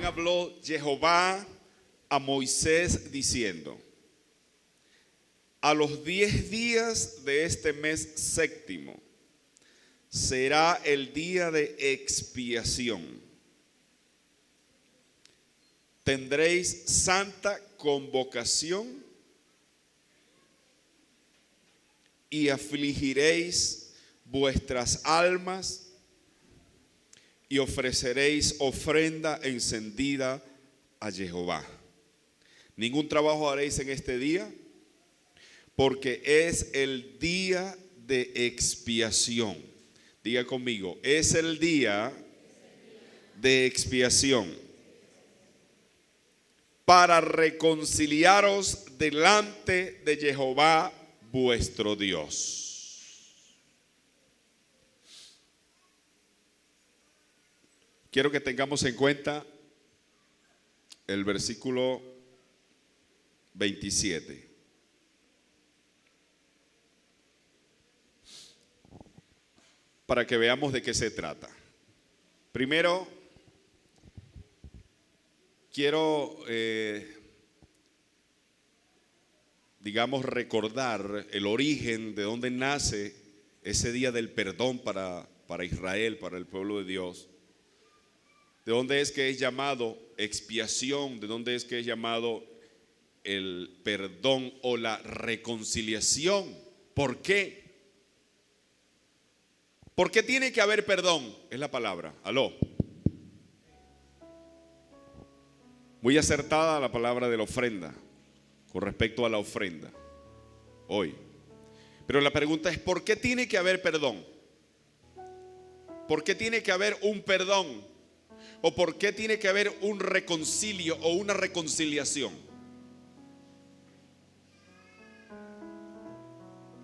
También habló Jehová a Moisés diciendo: a los 10 días de este mes séptimo será el día de expiación. Tendréis santa convocación y afligiréis vuestras almas y ofreceréis ofrenda encendida a Jehová. Ningún trabajo haréis en este día, porque es el día de expiación. Diga conmigo, es el día de expiación, para reconciliaros delante de Jehová vuestro Dios. Quiero que tengamos en cuenta el versículo 27. Para que veamos de qué se trata. Primero, quiero, recordar el origen de dónde nace ese día del perdón para Israel, para el pueblo de Dios. De dónde es que es llamado expiación, de dónde es que es llamado el perdón o la reconciliación. ¿Por qué? ¿Por qué tiene que haber perdón? Es la palabra. Aló. Muy acertada la palabra de la ofrenda con respecto a la ofrenda hoy. Pero la pregunta es: ¿por qué tiene que haber perdón? ¿Por qué tiene que haber un perdón? ¿O por qué tiene que haber un reconcilio o una reconciliación?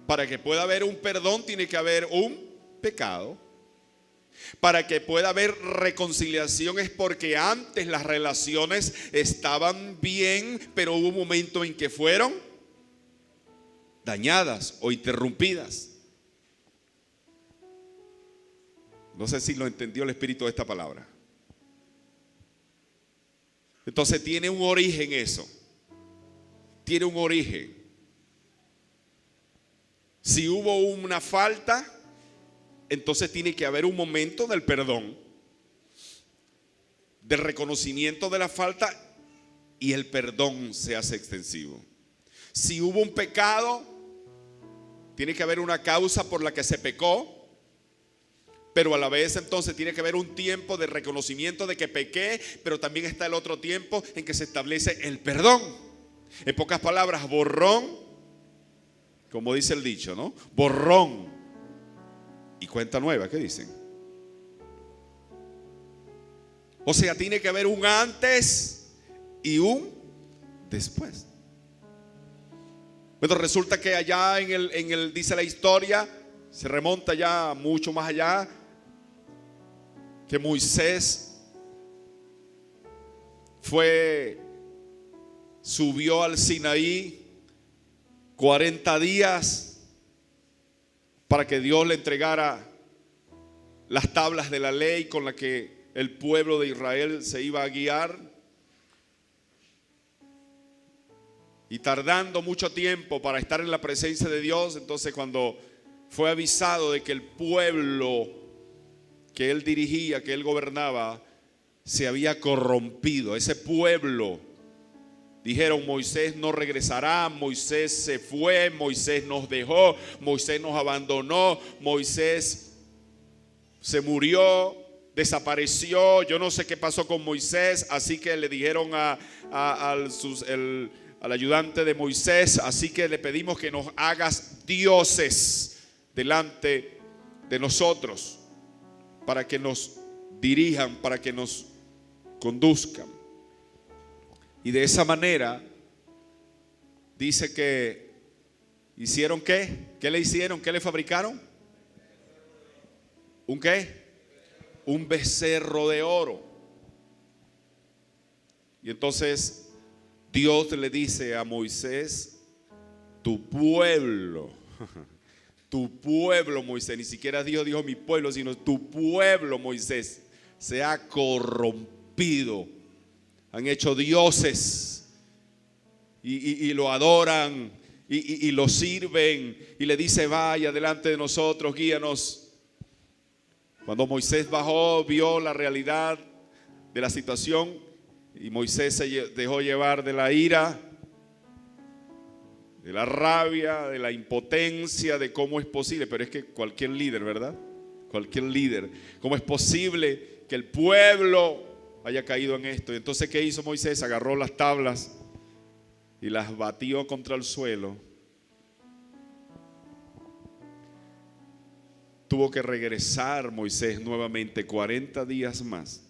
Para que pueda haber un perdón tiene que haber un pecado. Para que pueda haber reconciliación es porque antes las relaciones estaban bien, pero hubo un momento en que fueron dañadas o interrumpidas. No sé si lo entendió el espíritu de esta palabra. Entonces tiene un origen eso. Tiene un origen. Si hubo una falta, entonces tiene que haber un momento del perdón, del reconocimiento de la falta, y el perdón se hace extensivo. Si hubo un pecado, tiene que haber una causa por la que se pecó, pero a la vez entonces tiene que haber un tiempo de reconocimiento de que pequé, pero también está el otro tiempo en que se establece el perdón. En pocas palabras, borrón, como dice el dicho, ¿no? Borrón y cuenta nueva, ¿qué dicen? O sea, tiene que haber un antes y un después. Bueno, resulta que allá dice la historia, se remonta ya mucho más allá, que Moisés subió al Sinaí 40 días para que Dios le entregara las tablas de la ley con la que el pueblo de Israel se iba a guiar. Y tardando mucho tiempo para estar en la presencia de Dios, entonces cuando fue avisado de que el pueblo que él dirigía, que él gobernaba, se había corrompido, ese pueblo, dijeron: Moisés no regresará, Moisés se fue, Moisés nos dejó, Moisés nos abandonó, Moisés se murió, desapareció, yo no sé qué pasó con Moisés. Así que le dijeron al ayudante de Moisés: así que le pedimos que nos hagas dioses delante de nosotros, para que nos dirijan, para que nos conduzcan. Y de esa manera dice que hicieron ¿qué? ¿Qué le hicieron? ¿Qué le fabricaron? ¿Un qué? Un becerro de oro. Y entonces Dios le dice a Moisés: tu pueblo, Moisés, ni siquiera Dios dijo mi pueblo, sino tu pueblo, Moisés, se ha corrompido han hecho dioses y lo adoran y lo sirven y le dice: vaya delante de nosotros, guíanos. Cuando Moisés bajó, vio la realidad de la situación y Moisés se dejó llevar de la ira, de la rabia, de la impotencia, de cómo es posible. Pero es que cualquier líder, ¿verdad? Cualquier líder, ¿cómo es posible que el pueblo haya caído en esto? Y entonces, ¿qué hizo Moisés? Agarró las tablas y las batió contra el suelo. Tuvo que regresar Moisés nuevamente 40 días más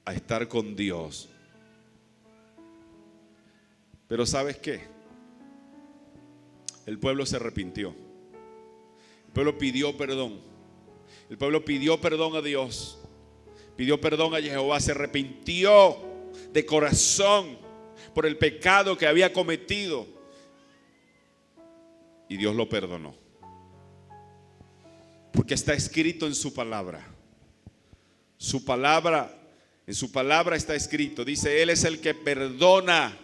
a estar con Dios. Pero ¿sabes qué? El pueblo se arrepintió. El pueblo pidió perdón. El pueblo pidió perdón a Dios. Pidió perdón a Jehová. Se arrepintió de corazón por el pecado que había cometido. Y Dios lo perdonó. Porque está escrito en su palabra. Su palabra, en su palabra está escrito. Dice: Él es el que perdona.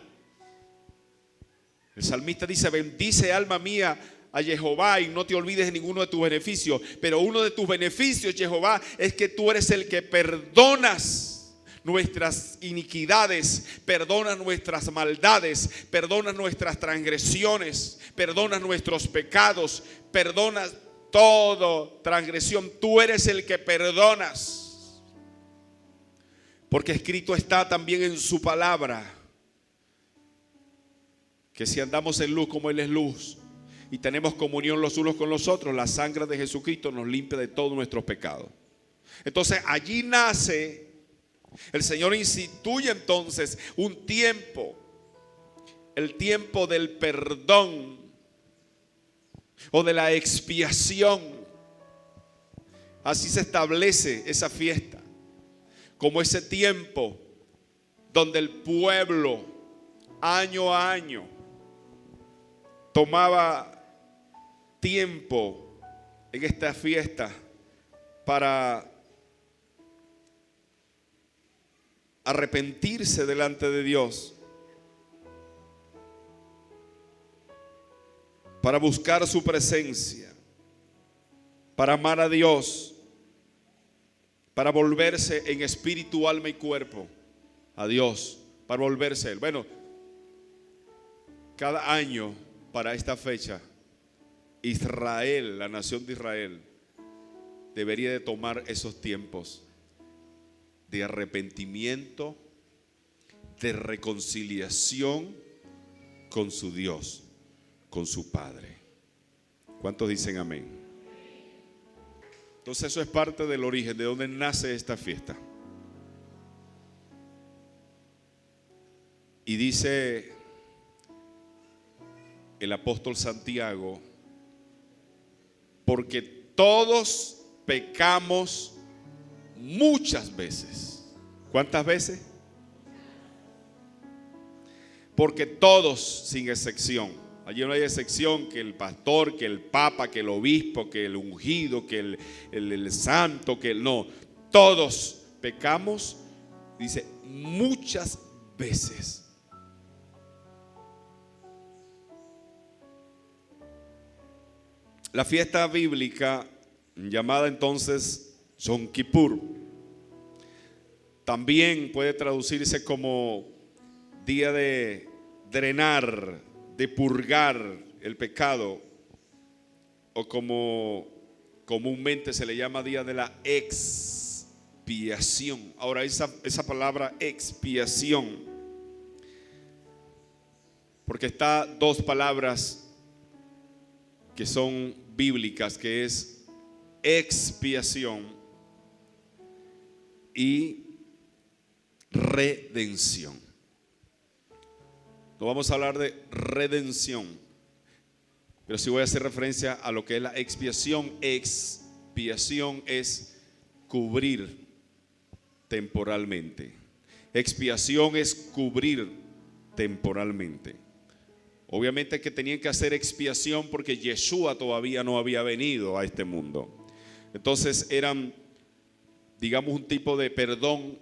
El salmista dice: bendice alma mía a Jehová y no te olvides de ninguno de tus beneficios. Pero uno de tus beneficios, Jehová, es que tú eres el que perdonas nuestras iniquidades, perdonas nuestras maldades, perdonas nuestras transgresiones, perdonas nuestros pecados, perdonas toda transgresión. Tú eres el que perdonas. Porque escrito está también en su palabra que si andamos en luz como Él es luz y tenemos comunión los unos con los otros, la sangre de Jesucristo nos limpia de todos nuestros pecados. Entonces allí nace, el Señor instituye entonces un tiempo, el tiempo del perdón o de la expiación. Así se establece esa fiesta, como ese tiempo donde el pueblo año a año tomaba tiempo en esta fiesta para arrepentirse delante de Dios, para buscar su presencia, para amar a Dios, para volverse en espíritu, alma y cuerpo a Dios, para volverse a Él. Bueno, cada año para esta fecha, Israel, la nación de Israel, debería de tomar esos tiempos de arrepentimiento, de reconciliación con su Dios, con su Padre. ¿Cuántos dicen amén? Entonces eso es parte del origen, de donde nace esta fiesta. Y dice el apóstol Santiago: porque todos pecamos muchas veces. ¿Cuántas veces? Porque todos, sin excepción. Allí no hay excepción, que el pastor, que el papa, que el obispo, que el ungido, que el santo, que el no. Todos pecamos, dice, muchas veces. La fiesta bíblica, llamada entonces Yom Kippur, también puede traducirse como día de drenar, de purgar el pecado, o como comúnmente se le llama día de la expiación. Ahora esa palabra expiación, porque está dos palabras que son bíblicas, que es expiación y redención. No vamos a hablar de redención, pero sí voy a hacer referencia a lo que es la expiación. Expiación es cubrir temporalmente. Expiación es cubrir temporalmente. Obviamente que tenían que hacer expiación porque Yeshua todavía no había venido a este mundo. Entonces eran, digamos, un tipo de perdón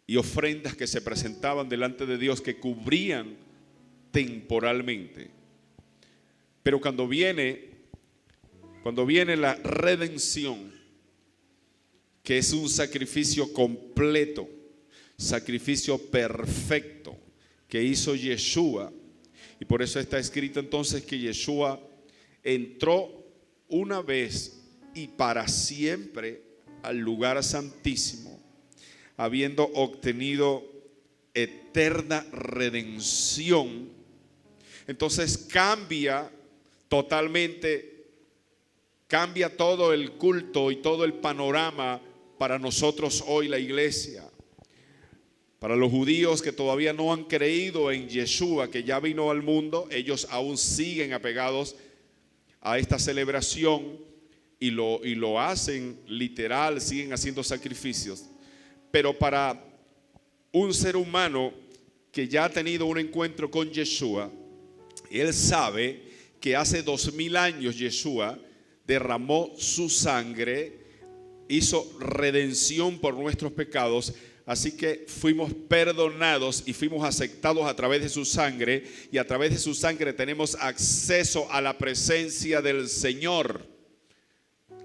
y ofrendas que se presentaban delante de Dios que cubrían temporalmente. Pero cuando viene la redención, que es un sacrificio completo, sacrificio perfecto que hizo Yeshua, y por eso está escrito entonces que Yeshua entró una vez y para siempre al lugar santísimo, habiendo obtenido eterna redención. Entonces cambia totalmente, cambia todo el culto y todo el panorama para nosotros hoy, la iglesia. Para los judíos que todavía no han creído en Yeshua, que ya vino al mundo, ellos aún siguen apegados a esta celebración y lo hacen literal, siguen haciendo sacrificios. Pero para un ser humano que ya ha tenido un encuentro con Yeshua, él sabe que hace 2000 años Yeshua derramó su sangre, hizo redención por nuestros pecados. Así que fuimos perdonados y fuimos aceptados a través de su sangre, y a través de su sangre tenemos acceso a la presencia del Señor.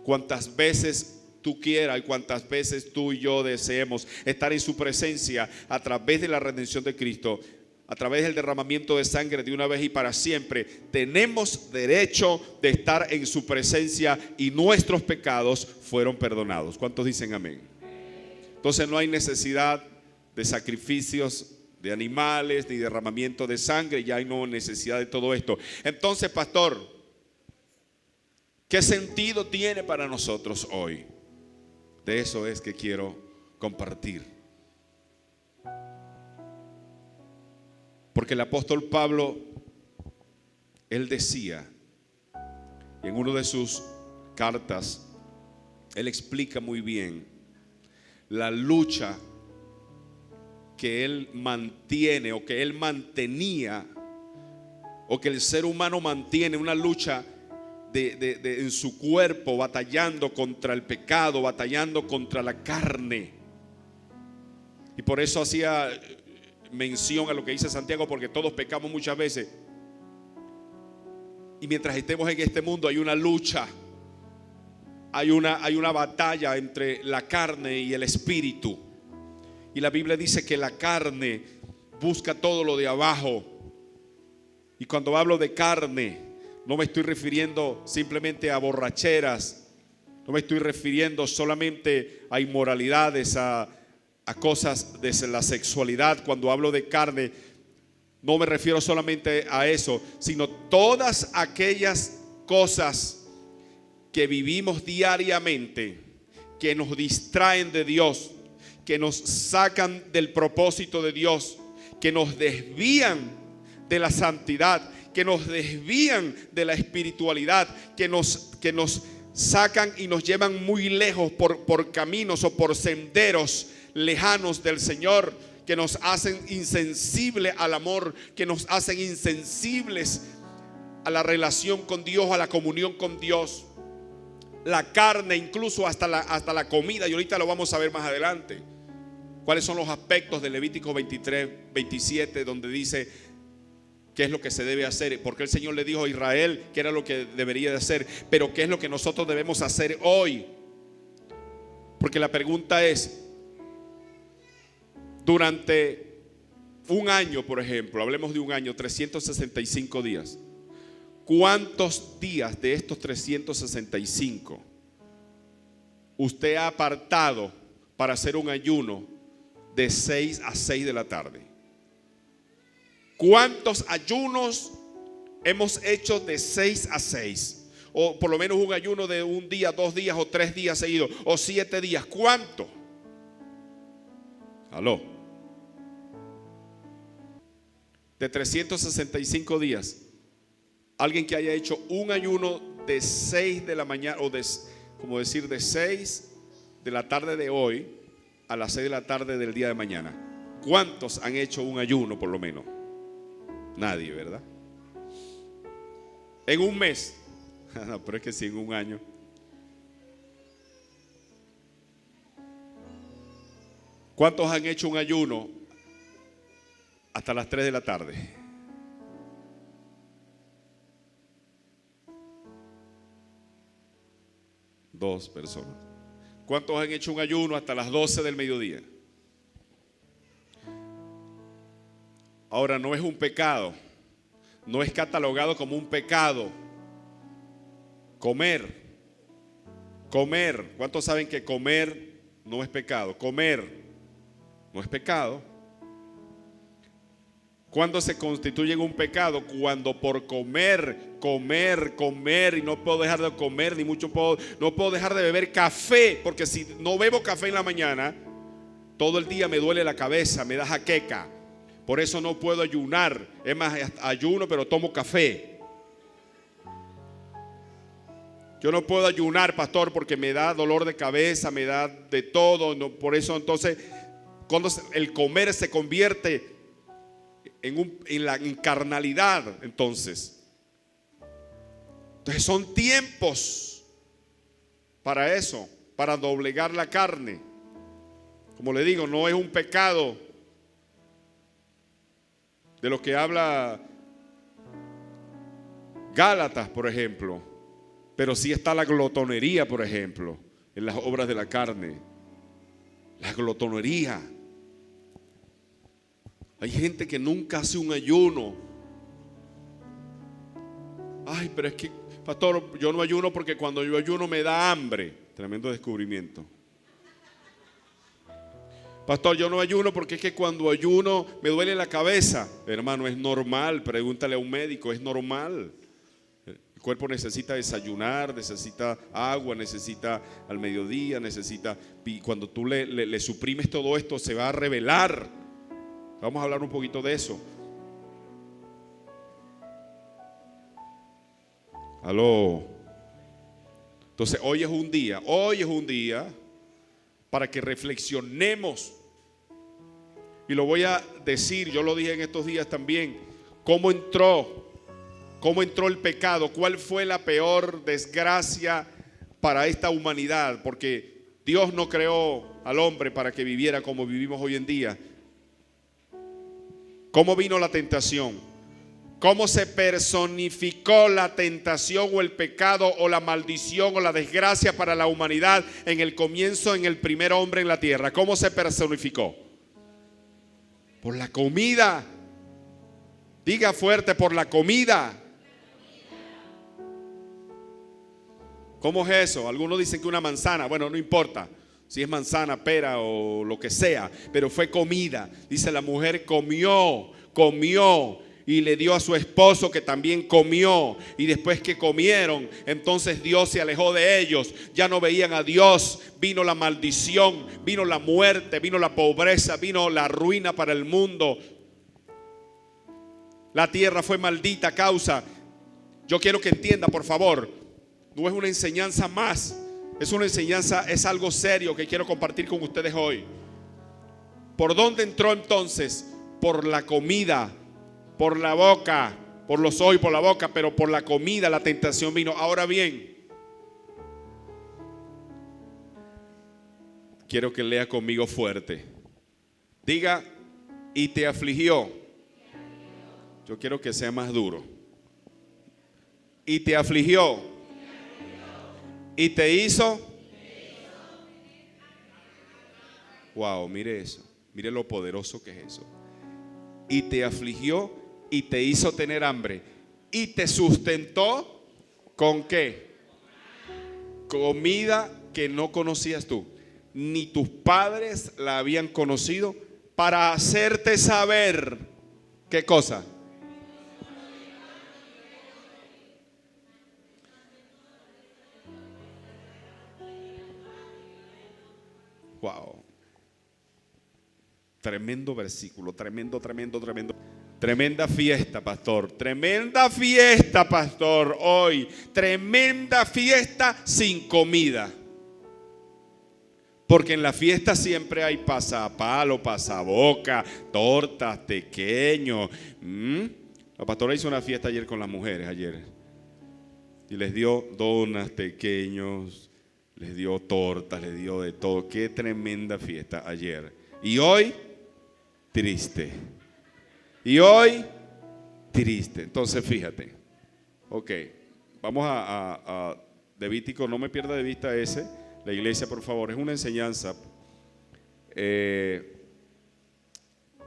Cuantas veces tú quieras y cuantas veces tú y yo deseemos estar en su presencia a través de la redención de Cristo, a través del derramamiento de sangre de una vez y para siempre, tenemos derecho de estar en su presencia y nuestros pecados fueron perdonados. ¿Cuántos dicen amén? Entonces no hay necesidad de sacrificios de animales ni derramamiento de sangre, ya hay no necesidad de todo esto. Entonces, pastor, ¿qué sentido tiene para nosotros hoy? De eso es que quiero compartir. Porque el apóstol Pablo, él decía, en una de sus cartas, él explica muy bien la lucha que él mantiene o que él mantenía, o que el ser humano mantiene, una lucha en su cuerpo, batallando contra el pecado, batallando contra la carne. Y por eso hacía mención a lo que dice Santiago, porque todos pecamos muchas veces. Y mientras estemos en este mundo hay una lucha, hay una batalla entre la carne y el espíritu. Y la Biblia dice que la carne busca todo lo de abajo. Y cuando hablo de carne, no me estoy refiriendo simplemente a borracheras, no me estoy refiriendo solamente a inmoralidades, a cosas de la sexualidad. Cuando hablo de carne, no me refiero solamente a eso, sino todas aquellas cosas que vivimos diariamente, que nos distraen de Dios, que nos sacan del propósito de Dios, que nos desvían de la santidad, que nos desvían de la espiritualidad, que nos sacan y nos llevan muy lejos por caminos o por senderos lejanos del Señor, que nos hacen insensibles al amor, que nos hacen insensibles a la relación con Dios, a la comunión con Dios. La carne, incluso hasta la comida, y ahorita lo vamos a ver más adelante. ¿Cuáles son los aspectos de Levítico 23, 27, donde dice qué es lo que se debe hacer? Porque el Señor le dijo a Israel qué era lo que debería de hacer, pero qué es lo que nosotros debemos hacer hoy. Porque la pregunta es, durante un año, por ejemplo, hablemos de un año, 365 días. ¿Cuántos días de estos 365 usted ha apartado para hacer un ayuno de 6 a 6 de la tarde? ¿Cuántos ayunos hemos hecho de 6 a 6? O por lo menos un ayuno de un día, 2 días o 3 días seguidos, o 7 días. ¿Cuánto? Aló. De 365 días. Alguien que haya hecho un ayuno de 6 de la mañana, o de 6 de la tarde de hoy a las 6 de la tarde del día de mañana. ¿Cuántos han hecho un ayuno por lo menos? Nadie, ¿verdad? En un mes. No, pero es que sí, en un año. ¿Cuántos han hecho un ayuno hasta las 3 de la tarde? Dos personas. ¿Cuántos han hecho un ayuno hasta las 12 del mediodía? Ahora, no es un pecado, no es catalogado como un pecado comer. ¿Cuántos saben que comer no es pecado? Comer no es pecado. ¿Cuándo se constituye un pecado? Cuando por comer y no puedo dejar de comer, no puedo dejar de beber café, porque si no bebo café en la mañana, todo el día me duele la cabeza, me da jaqueca. Por eso no puedo ayunar. Es más, ayuno pero tomo café. Yo no puedo ayunar, pastor, porque me da dolor de cabeza, me da de todo. No, por eso entonces, cuando el comer se convierte en la carnalidad, entonces son tiempos para eso, para doblegar la carne. Como le digo, no es un pecado de lo que habla Gálatas, por ejemplo, pero sí está la glotonería, por ejemplo, en las obras de la carne. La glotonería. Hay gente que nunca hace un ayuno. Ay, pero es que, pastor, yo no ayuno porque cuando yo ayuno me da hambre. Tremendo descubrimiento. Pastor, yo no ayuno porque es que cuando ayuno me duele la cabeza. Hermano, es normal, pregúntale a un médico, es normal. El cuerpo necesita desayunar, necesita agua, necesita al mediodía, necesita. Y cuando tú le suprimes todo esto, se va a revelar. Vamos a hablar un poquito de eso. Aló. Entonces hoy es un día para que reflexionemos. Y lo voy a decir, yo lo dije en estos días también. ¿Cómo entró el pecado? ¿Cuál fue la peor desgracia para esta humanidad? Porque Dios no creó al hombre para que viviera como vivimos hoy en día. ¿Cómo vino la tentación? ¿Cómo se personificó la tentación o el pecado o la maldición o la desgracia para la humanidad en el comienzo, en el primer hombre en la tierra? ¿Cómo se personificó? Por la comida. Diga fuerte, por la comida. ¿Cómo es eso? Algunos dicen que una manzana. Bueno, no importa si es manzana, pera o lo que sea, pero fue comida. Dice, la mujer comió y le dio a su esposo, que también comió. Y después que comieron, entonces Dios se alejó de ellos. Ya no veían a Dios. Vino la maldición, vino la muerte, vino la pobreza, vino la ruina para el mundo. La tierra fue maldita a causa. Yo quiero que entienda, por favor, no es una enseñanza más. Es una enseñanza, es algo serio que quiero compartir con ustedes hoy. ¿Por dónde entró entonces? Por la comida, por la boca, por los ojos y por la boca, pero por la comida la tentación vino. Ahora bien, quiero que lea conmigo fuerte. Diga, y te afligió. Yo quiero que sea más duro. Y te afligió. Y te hizo. Wow, mire eso. Mire lo poderoso que es eso. Y te afligió y te hizo tener hambre. Y te sustentó ¿con qué? Comida que no conocías tú, ni tus padres la habían conocido, para hacerte saber ¿qué cosa? Wow. Tremendo versículo, tremendo. Tremenda fiesta, pastor. Tremenda fiesta, pastor, hoy. Tremenda fiesta sin comida. Porque en la fiesta siempre hay pasapalo, pasaboca, tortas, pequeños. La pastora hizo una fiesta ayer con las mujeres, y les dio donas, pequeños, les dio tortas, les dio de todo. Qué tremenda fiesta ayer. Y hoy, triste. Y hoy, triste. Entonces, fíjate. Ok, vamos a Levítico, no me pierda de vista ese. La iglesia, por favor, es una enseñanza.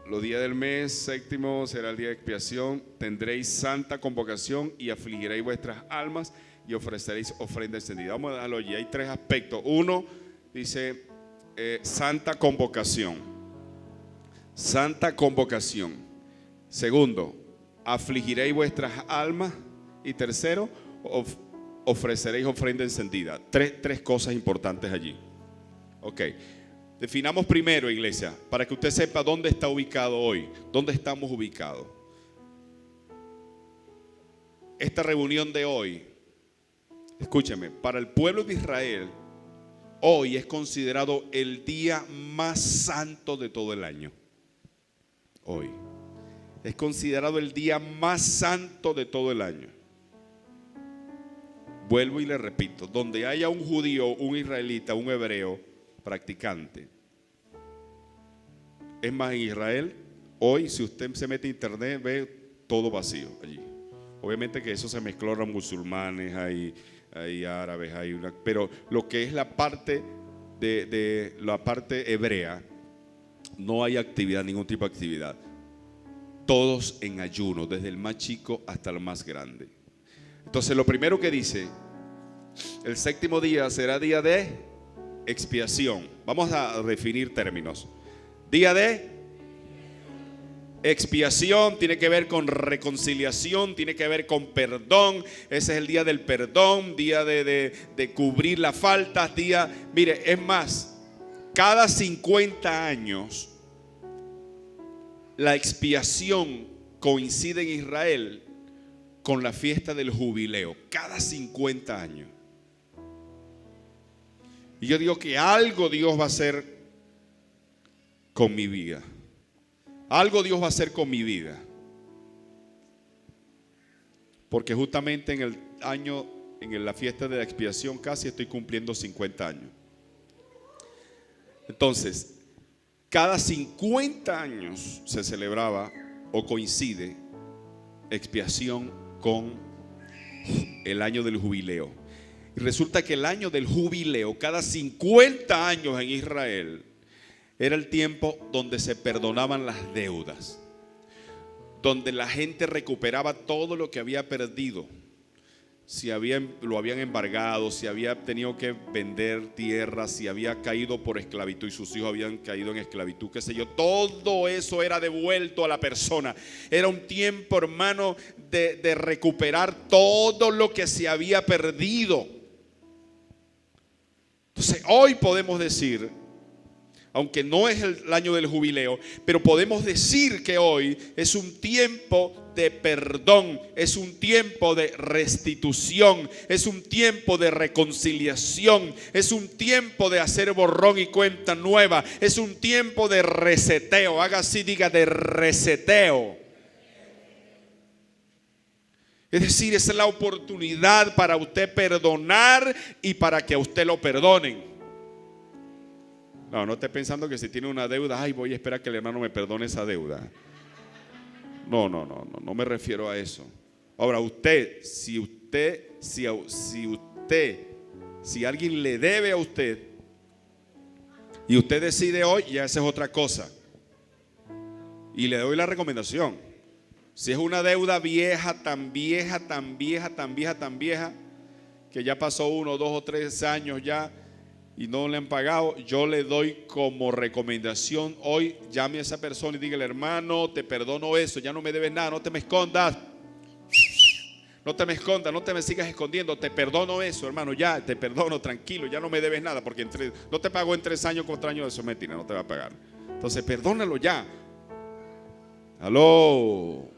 Los días del mes séptimo será el día de expiación. Tendréis santa convocación y afligiréis vuestras almas y ofreceréis ofrenda encendida. Vamos a dejarlo allí. Hay tres aspectos. Uno dice santa convocación. Santa convocación. Segundo, afligiréis vuestras almas. Y tercero, ofreceréis ofrenda encendida. Tres cosas importantes allí. Ok. Definamos primero, iglesia, para que usted sepa dónde está ubicado hoy, dónde estamos ubicados. Esta reunión de hoy, escúcheme, para el pueblo de Israel, hoy es considerado el día más santo de todo el año. Hoy es considerado el día más santo de todo el año. Vuelvo y le repito, donde haya un judío, un israelita, un hebreo practicante. Es más, en Israel, hoy, si usted se mete a internet, ve todo vacío allí. Obviamente que eso se mezcló a musulmanes, hay árabes, pero lo que es la parte de la parte hebrea, no hay actividad, ningún tipo de actividad. Todos en ayuno, desde el más chico hasta el más grande. Entonces, lo primero que dice, el séptimo día será día de expiación. Vamos a definir términos. Día de expiación tiene que ver con reconciliación, tiene que ver con perdón. Ese es el día del perdón, día de cubrir las faltas, mire, es más, cada 50 años la expiación coincide en Israel con la fiesta del jubileo, cada 50 años. Y yo digo que algo Dios va a hacer con mi vida. Algo Dios va a hacer con mi vida. Porque justamente en el año, en la fiesta de la expiación, casi estoy cumpliendo 50 años. Entonces, cada 50 años se celebraba o coincide expiación con el año del jubileo. Y resulta que el año del jubileo, cada 50 años en Israel, era el tiempo donde se perdonaban las deudas, donde la gente recuperaba todo lo que había perdido. Si lo habían embargado, si había tenido que vender tierra, si había caído por esclavitud y sus hijos habían caído en esclavitud, qué sé yo, todo eso era devuelto a la persona. Era un tiempo, hermano, de recuperar todo lo que se había perdido. Entonces hoy podemos decir, aunque no es el año del jubileo, pero podemos decir que hoy es un tiempo de perdón, es un tiempo de restitución, es un tiempo de reconciliación, es un tiempo de hacer borrón y cuenta nueva, es un tiempo de reseteo. Haga así, diga, de reseteo. Es decir, esa es la oportunidad para usted perdonar y para que a usted lo perdonen. No esté pensando que si tiene una deuda, voy a esperar que el hermano me perdone esa deuda. No me refiero a eso. Ahora, si alguien le debe a usted y usted decide hoy, ya esa es otra cosa. Y le doy la recomendación. Si es una deuda vieja, tan vieja, que ya pasó 1, 2 o 3 años ya y no le han pagado, yo le doy como recomendación hoy, llame a esa persona y dígale: hermano, te perdono eso, ya no me debes nada, no te me escondas. No te me escondas, no te me sigas escondiendo, te perdono eso, hermano, ya te perdono, tranquilo, ya no me debes nada, porque no te pagó en 3 años, 4 años, eso es mentira, no te va a pagar. Entonces perdónalo ya. Aló.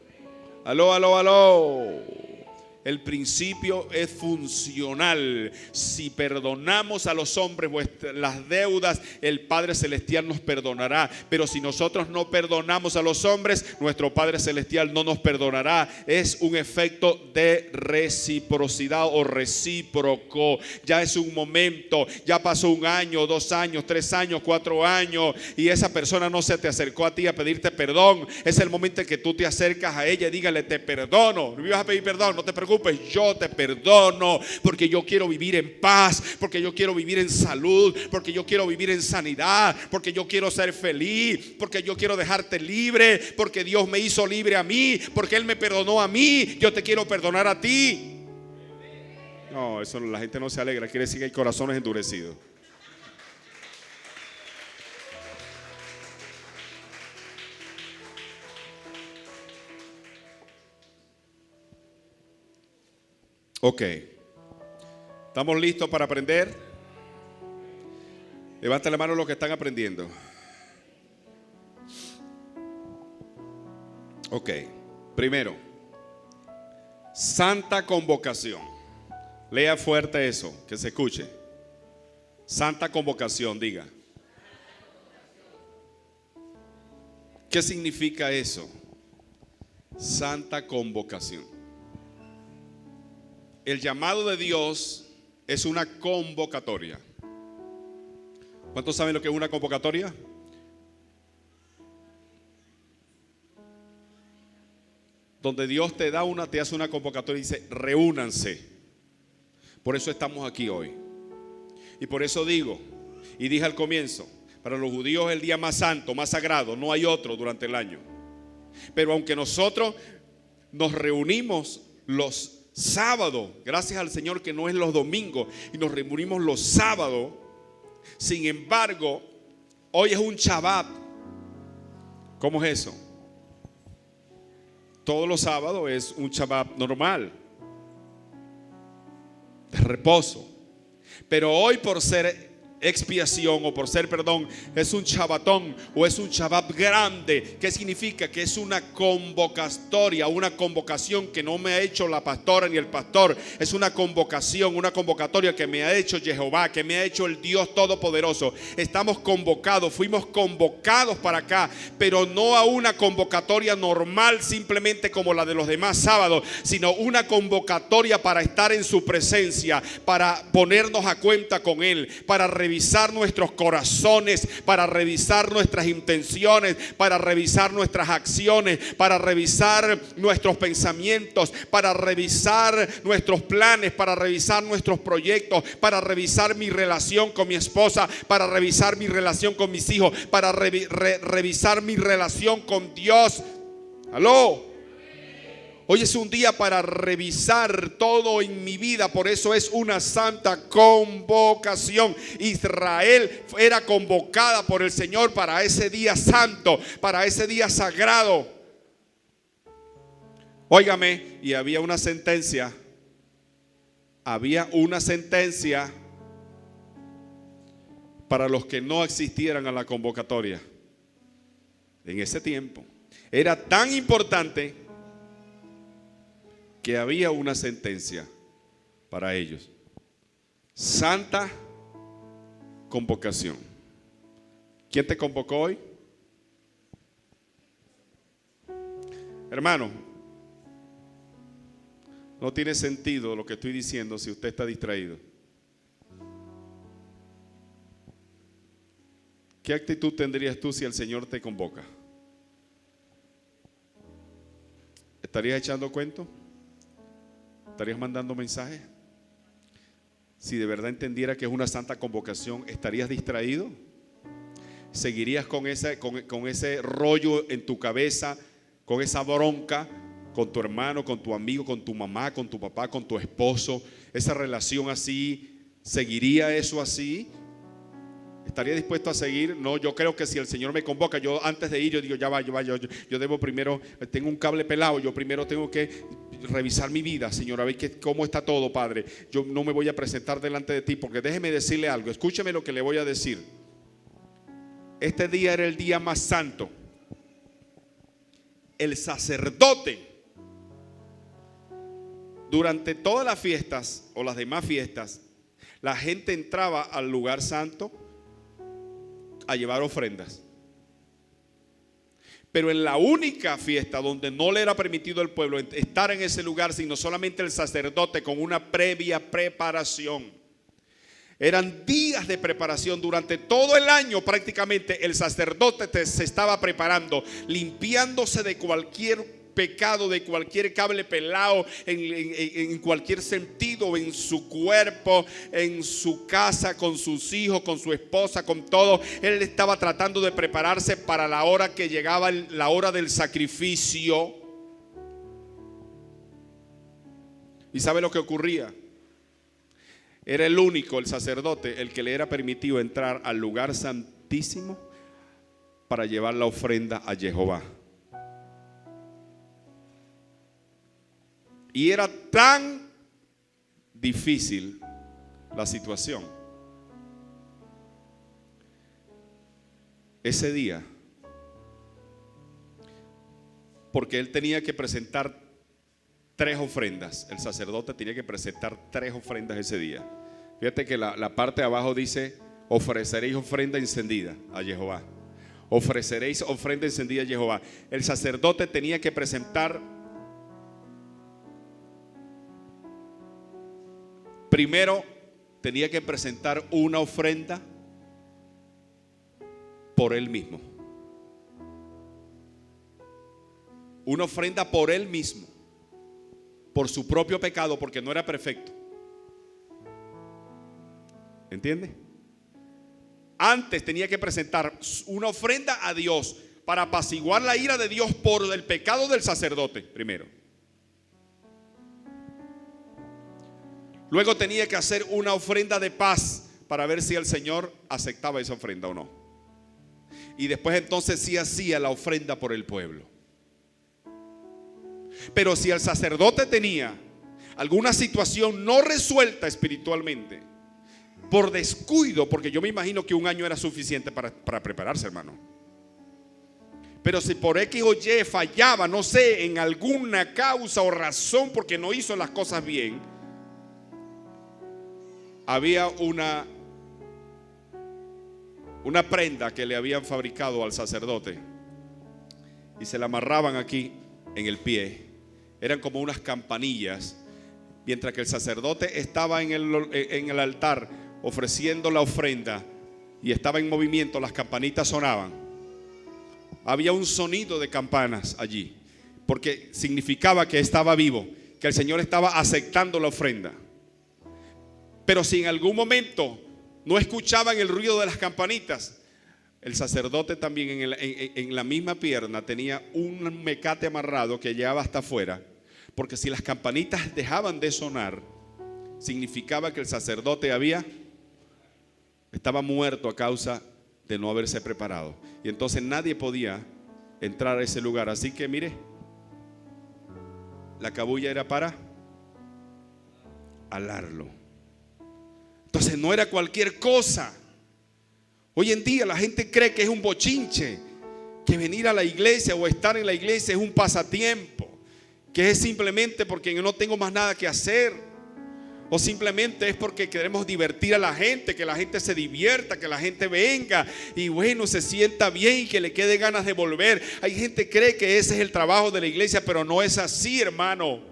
El principio es funcional. Si perdonamos a los hombres las deudas, el Padre Celestial nos perdonará. Pero si nosotros no perdonamos a los hombres, nuestro Padre Celestial no nos perdonará. Es un efecto de reciprocidad o recíproco. Ya es un momento, ya pasó 1 año, 2 años, 3 años, 4 años y esa persona no se te acercó a ti a pedirte perdón. Es el momento en que tú te acercas a ella y dígale: te perdono. No me vas a pedir perdón, no te preocupes, yo te perdono, porque yo quiero vivir en paz, porque yo quiero vivir en salud, porque yo quiero vivir en sanidad, porque yo quiero ser feliz, porque yo quiero dejarte libre, porque Dios me hizo libre a mí, porque Él me perdonó a mí, yo te quiero perdonar a ti. No, eso la gente no se alegra, quiere decir que hay corazones endurecidos. Ok, ¿estamos listos para aprender? Levanten la mano los que están aprendiendo. Ok, primero, santa convocación. Lea fuerte eso, que se escuche. Santa convocación, diga. ¿Qué significa eso? Santa convocación. El llamado de Dios es una convocatoria. ¿Cuántos saben lo que es una convocatoria? Donde Dios te hace una convocatoria y dice: reúnanse. Por eso estamos aquí hoy. Y por eso digo, y dije al comienzo, para los judíos es el día más santo, más sagrado, no hay otro durante el año. Pero aunque nosotros nos reunimos los sábados, gracias al Señor que no es los domingos, y nos reunimos los sábados, sin embargo, hoy es un Shabbat. ¿Cómo es eso? Todos los sábados es un Shabbat normal, de reposo. Pero hoy, por ser expiación o por ser perdón, es un Shabbatón o es un Shabbat grande. ¿Qué significa? Que es una convocatoria, una convocación que no me ha hecho la pastora ni el pastor. Es una convocación, una convocatoria que me ha hecho Jehová, que me ha hecho el Dios Todopoderoso. Estamos convocados, fuimos convocados para acá, pero no a una convocatoria normal simplemente como la de los demás sábados, sino una convocatoria para estar en su presencia, para ponernos a cuenta con Él, para revisar nuestros corazones, para revisar nuestras intenciones, para revisar nuestras acciones, para revisar nuestros pensamientos, para revisar nuestros planes, para revisar nuestros proyectos, para revisar mi relación con mi esposa, para revisar mi relación con mis hijos, para revisar mi relación con Dios. ¿Aló? Hoy es un día para revisar todo en mi vida, por eso es una santa convocación. Israel era convocada por el Señor para ese día santo, para ese día sagrado. Óigame, y había una sentencia para los que no asistieran a la convocatoria. En ese tiempo era tan importante que había una sentencia para ellos. Santa convocación. ¿Quién te convocó hoy? Hermano, no tiene sentido lo que estoy diciendo si usted está distraído. ¿Qué actitud tendrías tú si el Señor te convoca? ¿Estarías echando cuento? ¿Estarías mandando mensajes? Si de verdad entendiera que es una santa convocación, ¿estarías distraído? ¿Seguirías con ese rollo en tu cabeza, con esa bronca, con tu hermano, con tu amigo, con tu mamá, con tu papá, con tu esposo? Esa relación así, ¿seguiría eso así? ¿Estaría dispuesto a seguir? No, yo creo que si el Señor me convoca, yo antes de ir, yo digo, yo debo primero, tengo un cable pelado, yo primero tengo que revisar mi vida, Señor, a ver cómo está todo, Padre. Yo no me voy a presentar delante de ti, porque déjeme decirle algo, escúcheme lo que le voy a decir. Este día era el día más santo. El sacerdote durante todas las fiestas o las demás fiestas, la gente entraba al lugar santo a llevar ofrendas. Pero en la única fiesta donde no le era permitido al pueblo estar en ese lugar, sino solamente el sacerdote con una previa preparación. Eran días de preparación. Durante todo el año prácticamente el sacerdote se estaba preparando, limpiándose de cualquier pecado, de cualquier cable pelado en cualquier sentido, en su cuerpo, en su casa, con sus hijos, con su esposa, con todo. Él estaba tratando de prepararse para la hora que llegaba, la hora del sacrificio. ¿Y sabe lo que ocurría? Era el único, el sacerdote, el que le era permitido entrar al lugar santísimo para llevar la ofrenda a Jehová. Y era tan difícil la situación. Ese día, porque él tenía que presentar 3 ofrendas. El sacerdote tenía que presentar 3 ofrendas ese día. Fíjate que la parte de abajo dice: ofreceréis ofrenda encendida a Jehová. Ofreceréis ofrenda encendida a Jehová. El sacerdote tenía que presentar, primero tenía que presentar una ofrenda por él mismo. Una ofrenda por él mismo, por su propio pecado, porque no era perfecto. ¿Entiende? Antes tenía que presentar una ofrenda a Dios para apaciguar la ira de Dios por el pecado del sacerdote primero. Luego tenía que hacer una ofrenda de paz para ver si el Señor aceptaba esa ofrenda o no. Y después entonces sí hacía la ofrenda por el pueblo. Pero si el sacerdote tenía alguna situación no resuelta espiritualmente, por descuido, porque yo me imagino que un año era suficiente para prepararse, hermano. Pero si por X o Y fallaba, no sé, en alguna causa o razón porque no hizo las cosas bien, había una prenda que le habían fabricado al sacerdote y se la amarraban aquí en el pie. Eran como unas campanillas. Mientras que el sacerdote estaba en el altar ofreciendo la ofrenda y estaba en movimiento, las campanitas sonaban. Había un sonido de campanas allí, porque significaba que estaba vivo, que el Señor estaba aceptando la ofrenda. Pero si en algún momento no escuchaban el ruido de las campanitas, el sacerdote también en la misma pierna tenía un mecate amarrado que llevaba hasta afuera, porque si las campanitas dejaban de sonar, significaba que el sacerdote estaba muerto a causa de no haberse preparado. Y entonces nadie podía entrar a ese lugar. Así que mire, la cabulla era para alarlo. Entonces no era cualquier cosa. Hoy en día la gente cree que es un bochinche, que venir a la iglesia o estar en la iglesia es un pasatiempo, que es simplemente porque yo no tengo más nada que hacer, o simplemente es porque queremos divertir a la gente, que la gente se divierta, que la gente venga y bueno, se sienta bien y que le quede ganas de volver. Hay gente que cree que ese es el trabajo de la iglesia, pero no es así, hermano.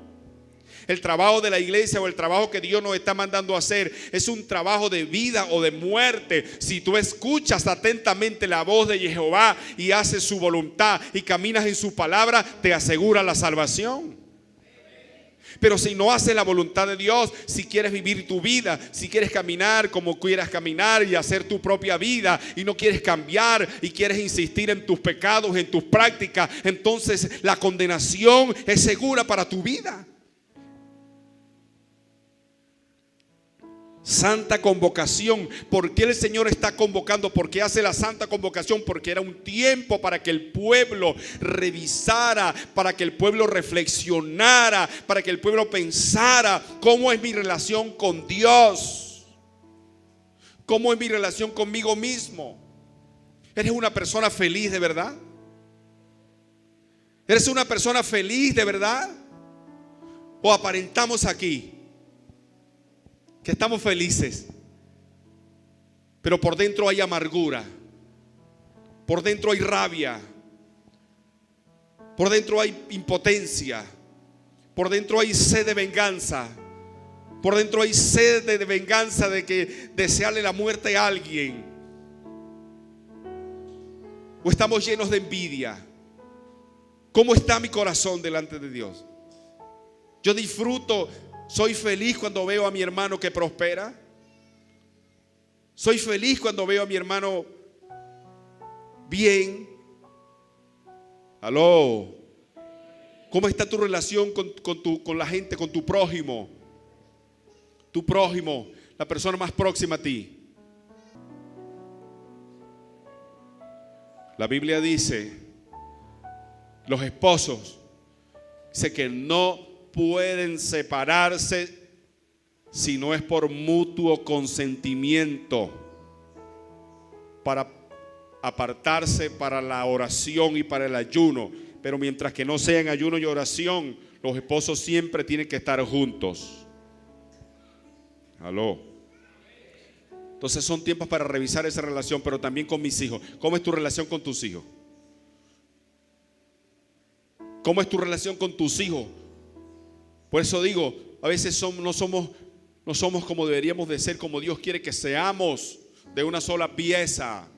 El trabajo de la iglesia o el trabajo que Dios nos está mandando a hacer es un trabajo de vida o de muerte. Si tú escuchas atentamente la voz de Jehová y haces su voluntad y caminas en su palabra, te asegura la salvación. Pero si no haces la voluntad de Dios, si quieres vivir tu vida, si quieres caminar como quieras caminar y hacer tu propia vida y no quieres cambiar y quieres insistir en tus pecados, en tus prácticas, entonces la condenación es segura para tu vida. Santa convocación. ¿Por qué el Señor está convocando? ¿Por qué hace la santa convocación? Porque era un tiempo para que el pueblo revisara, para que el pueblo reflexionara, para que el pueblo pensara: ¿cómo es mi relación con Dios? ¿Cómo es mi relación conmigo mismo? ¿Eres una persona feliz de verdad? ¿Eres una persona feliz de verdad? o aparentamos aquí que estamos felices, pero por dentro hay amargura, por dentro hay rabia, por dentro hay impotencia, por dentro hay sed de venganza, por dentro hay sed de venganza, de que desearle la muerte a alguien, o estamos llenos de envidia. ¿Cómo está mi corazón delante de Dios? Yo disfruto, soy feliz cuando veo a mi hermano que prospera. Soy feliz cuando veo a mi hermano bien. Aló. ¿Cómo está tu relación con la gente, con tu prójimo? Tu prójimo, la persona más próxima a ti. La Biblia dice, los esposos, dice que no pueden separarse si no es por mutuo consentimiento, para apartarse para la oración y para el ayuno. Pero mientras que no sea en ayuno y oración, los esposos siempre tienen que estar juntos. Aló. Entonces son tiempos para revisar esa relación, pero también con mis hijos. ¿Cómo es tu relación con tus hijos? ¿Cómo es tu relación con tus hijos? Por eso digo, a veces no somos como deberíamos de ser, como Dios quiere que seamos, de una sola pieza.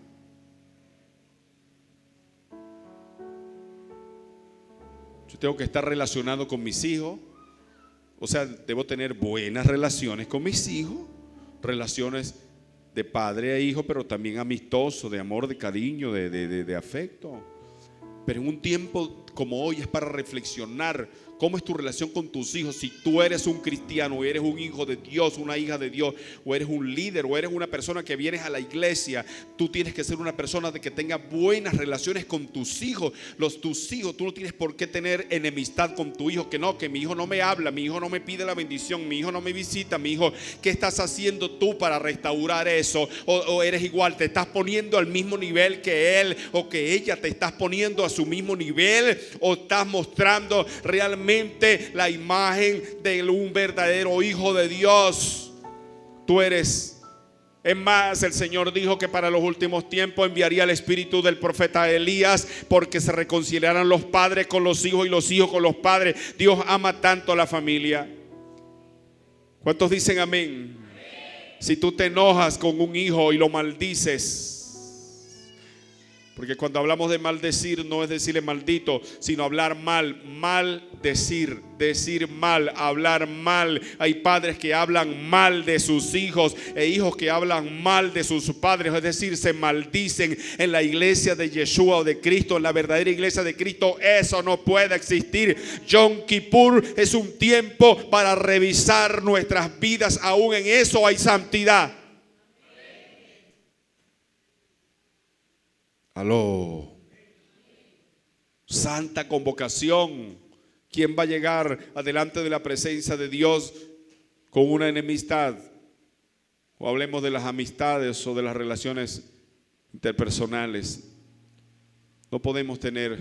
Yo tengo que estar relacionado con mis hijos. O sea, debo tener buenas relaciones con mis hijos, relaciones de padre a hijo, pero también amistoso, de amor, de cariño, de afecto. Pero en un tiempo como hoy es para reflexionar cómo es tu relación con tus hijos. Si tú eres un cristiano, o eres un hijo de Dios, una hija de Dios, o eres un líder, o eres una persona que vienes a la iglesia, tú tienes que ser una persona de que tenga buenas relaciones con tus hijos. Tus hijos, tú no tienes por qué tener enemistad con tu hijo. Que mi hijo no me habla, mi hijo no me pide la bendición, mi hijo no me visita, mi hijo, ¿qué estás haciendo tú para restaurar eso? O eres igual, te estás poniendo al mismo nivel que él o que ella, te estás poniendo a su mismo nivel, o estás mostrando realmente la imagen de un verdadero hijo de Dios. Tú eres. Es más, el Señor dijo que para los últimos tiempos enviaría el espíritu del profeta Elías, porque se reconciliarán los padres con los hijos y los hijos con los padres. Dios ama tanto a la familia. ¿Cuántos dicen amén? Si tú te enojas con un hijo y lo maldices, porque cuando hablamos de maldecir no es decirle maldito, sino hablar mal, maldecir, decir mal, hablar mal. Hay padres que hablan mal de sus hijos e hijos que hablan mal de sus padres, es decir, se maldicen. En la iglesia de Yeshua o de Cristo, en la verdadera iglesia de Cristo, eso no puede existir. Yom Kippur es un tiempo para revisar nuestras vidas, aún en eso hay santidad. Aló. Santa convocación. ¿Quién va a llegar adelante de la presencia de Dios con una enemistad? O hablemos de las amistades o de las relaciones interpersonales. No podemos tener,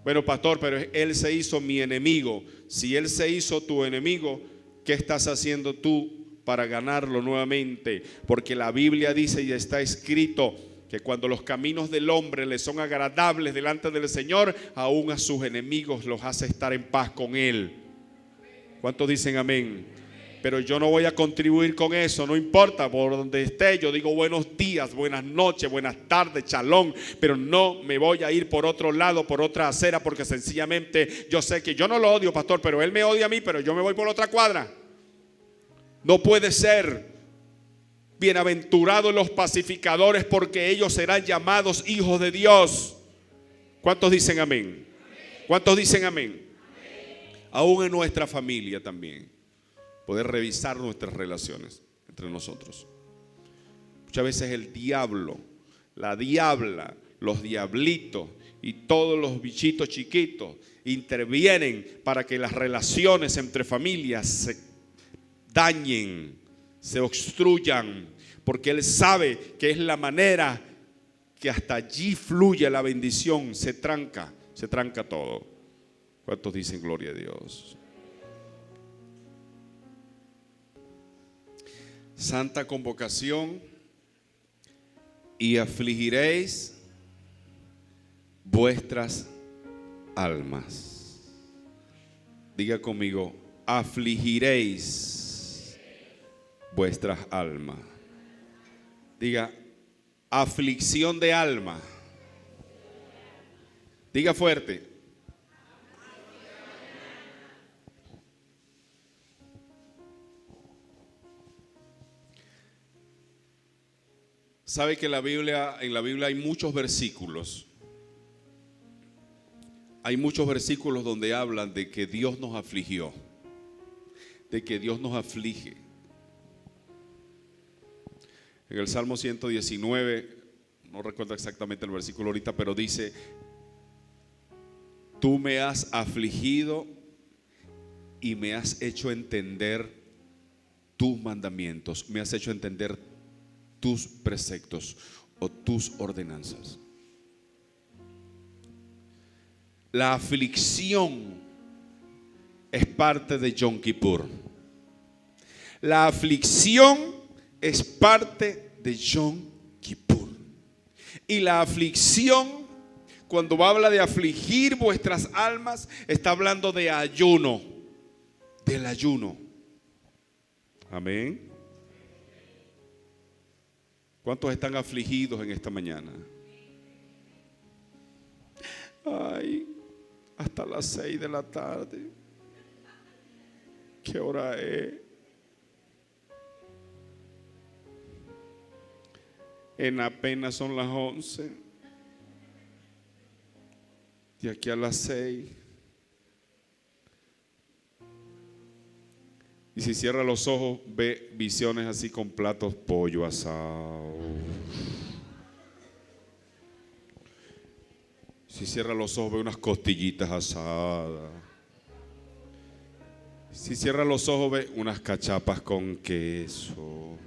bueno, pastor, pero él se hizo mi enemigo. Si él se hizo tu enemigo, ¿qué estás haciendo tú para ganarlo nuevamente? Porque la Biblia dice y está escrito que cuando los caminos del hombre le son agradables delante del Señor, aún a sus enemigos los hace estar en paz con Él. ¿Cuántos dicen amén? Pero yo no voy a contribuir con eso, no importa por donde esté. Yo digo buenos días, buenas noches, buenas tardes, shalom, pero no me voy a ir por otro lado, por otra acera, porque sencillamente yo sé que yo no lo odio, pastor, pero él me odia a mí, pero yo me voy por otra cuadra. No puede ser. Bienaventurados los pacificadores, porque ellos serán llamados hijos de Dios. ¿Cuántos dicen amén? ¿Cuántos dicen amén? Aún en nuestra familia también, poder revisar nuestras relaciones entre nosotros. Muchas veces el diablo, la diabla, los diablitos y todos los bichitos chiquitos intervienen para que las relaciones entre familias se dañen, se obstruyan, porque él sabe que es la manera que hasta allí fluye la bendición. Se tranca todo. ¿Cuántos dicen gloria a Dios? santa convocación, y afligiréis vuestras almas. Diga conmigo, afligiréis vuestras almas. Diga, aflicción de alma. Diga fuerte. Sabe que en la Biblia hay muchos versículos. Hay muchos versículos donde hablan de que Dios nos afligió, de que Dios nos aflige. En el Salmo 119, no recuerdo exactamente el versículo ahorita, pero dice: tú me has afligido y me has hecho entender tus mandamientos, me has hecho entender tus preceptos o tus ordenanzas. La aflicción es parte de Yom Kippur. La aflicción es parte de Yom Kippur. Y la aflicción, cuando habla de afligir vuestras almas, está hablando de ayuno, del ayuno. Amén. ¿Cuántos están afligidos en esta mañana? Ay, hasta las 6 de la tarde. ¿Qué hora es? En apenas son las 11. De aquí a las 6. Y si cierra los ojos, ve visiones así con platos, pollo asado. Si cierra los ojos, ve unas costillitas asadas. Si cierra los ojos, ve unas cachapas con queso.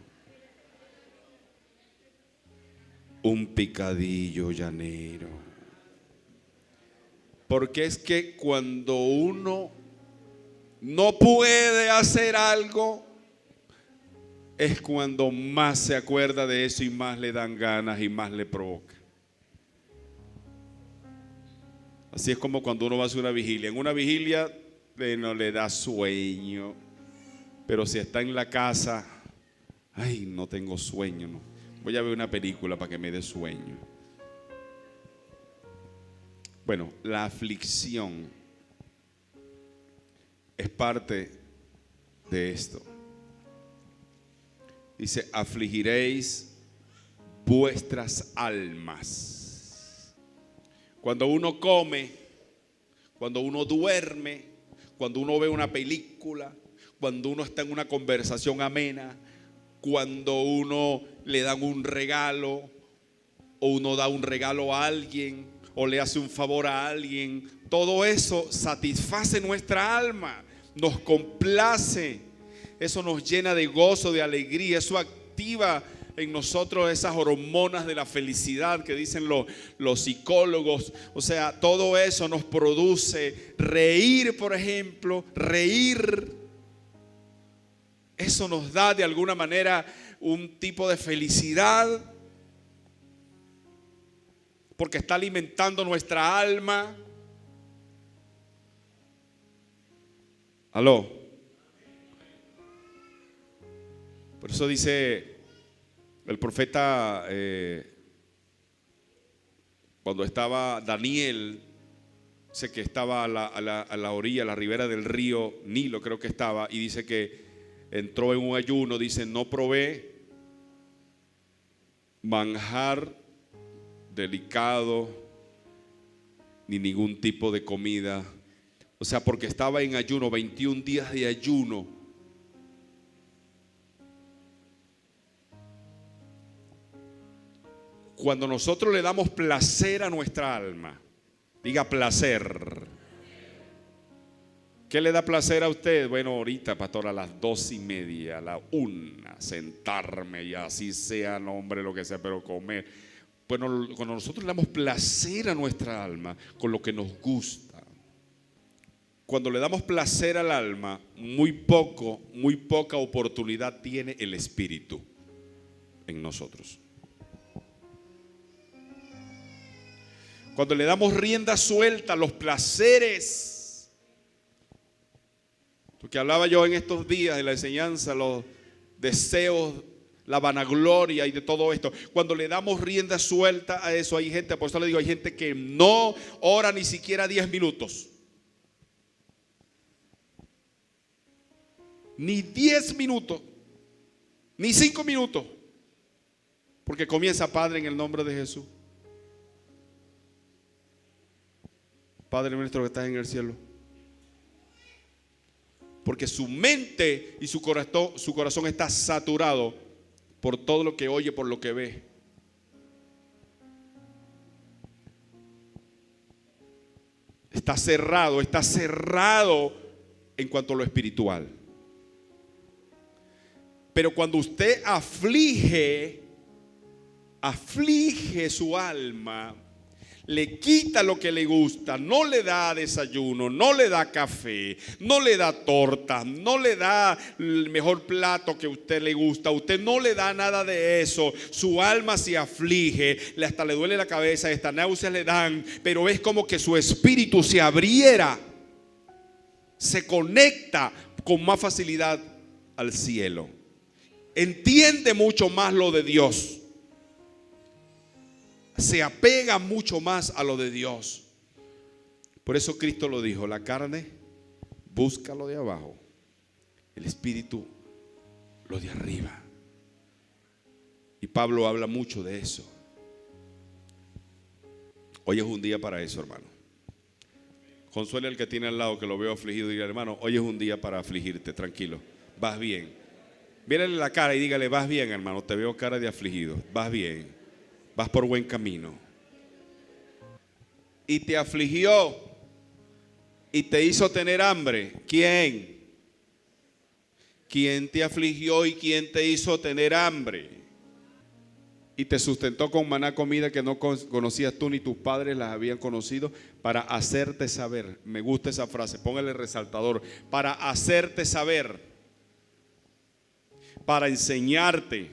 Un picadillo llanero. Porque es que cuando uno no puede hacer algo, es cuando más se acuerda de eso y más le dan ganas y más le provoca. Así es como cuando uno va a hacer una vigilia. En una vigilia no le da sueño, pero si está en la casa, ay, no tengo sueño, no. Voy a ver una película para que me dé sueño. Bueno, la aflicción es parte de esto. Dice, afligiréis vuestras almas. Cuando uno come, cuando uno duerme, cuando uno ve una película, cuando uno está en una conversación amena, cuando uno le dan un regalo, o uno da un regalo a alguien, o le hace un favor a alguien, todo eso satisface nuestra alma, nos complace, eso nos llena de gozo, de alegría, eso activa en nosotros esas hormonas de la felicidad que dicen los psicólogos. O sea, todo eso nos produce reír, por ejemplo, reír. Eso nos da de alguna manera un tipo de felicidad, porque está alimentando nuestra alma. ¿Aló? Por eso dice el profeta, cuando estaba Daniel, dice que estaba a la orilla, a la ribera del río Nilo, creo que estaba, y dice que entró en un ayuno, dice, no probé manjar delicado ni ningún tipo de comida. O sea, porque estaba en ayuno, 21 días de ayuno. Cuando nosotros le damos placer a nuestra alma, diga placer. ¿Qué le da placer a usted? Bueno, ahorita, pastor, a las 2:30, a la 1, sentarme y así sea, nombre, lo que sea, pero comer. Bueno, cuando nosotros le damos placer a nuestra alma con lo que nos gusta, Cuando le damos placer al alma, muy poca oportunidad tiene el espíritu en nosotros. Cuando le damos rienda suelta a los placeres, lo que hablaba yo en estos días de la enseñanza, los deseos, la vanagloria y de todo esto. Cuando le damos rienda suelta a eso, hay gente, por eso le digo, hay gente que no ora ni siquiera 10 minutos. Ni 10 minutos, ni 5 minutos. Porque comienza: Padre, en el nombre de Jesús. Padre nuestro que estás en el cielo. Porque su mente y su corazón está saturado por todo lo que oye, por lo que ve. Está cerrado en cuanto a lo espiritual. Pero cuando usted aflige su alma, le quita lo que le gusta, no le da desayuno, no le da café, no le da tortas, no le da el mejor plato que a usted le gusta, usted no le da nada de eso, su alma se aflige, hasta le duele la cabeza, estas náuseas le dan, pero es como que su espíritu se abriera, se conecta con más facilidad al cielo, entiende mucho más lo de Dios, se apega mucho más a lo de Dios. Por eso Cristo lo dijo: la carne busca lo de abajo, el espíritu lo de arriba. Y Pablo habla mucho de eso. Hoy es un día para eso, hermano. Consuele al que tiene al lado, que lo veo afligido, y diga: hermano, hoy es un día para afligirte, tranquilo, vas bien. Mírale la cara y dígale: vas bien, hermano, te veo cara de afligido, vas bien. Vas por buen camino. Y te afligió y te hizo tener hambre. ¿Quién? ¿Quién te afligió y quién te hizo tener hambre? Y te sustentó con maná, comida que no conocías tú ni tus padres las habían conocido, para hacerte saber. Me gusta esa frase, póngale resaltador. Para hacerte saber, para enseñarte,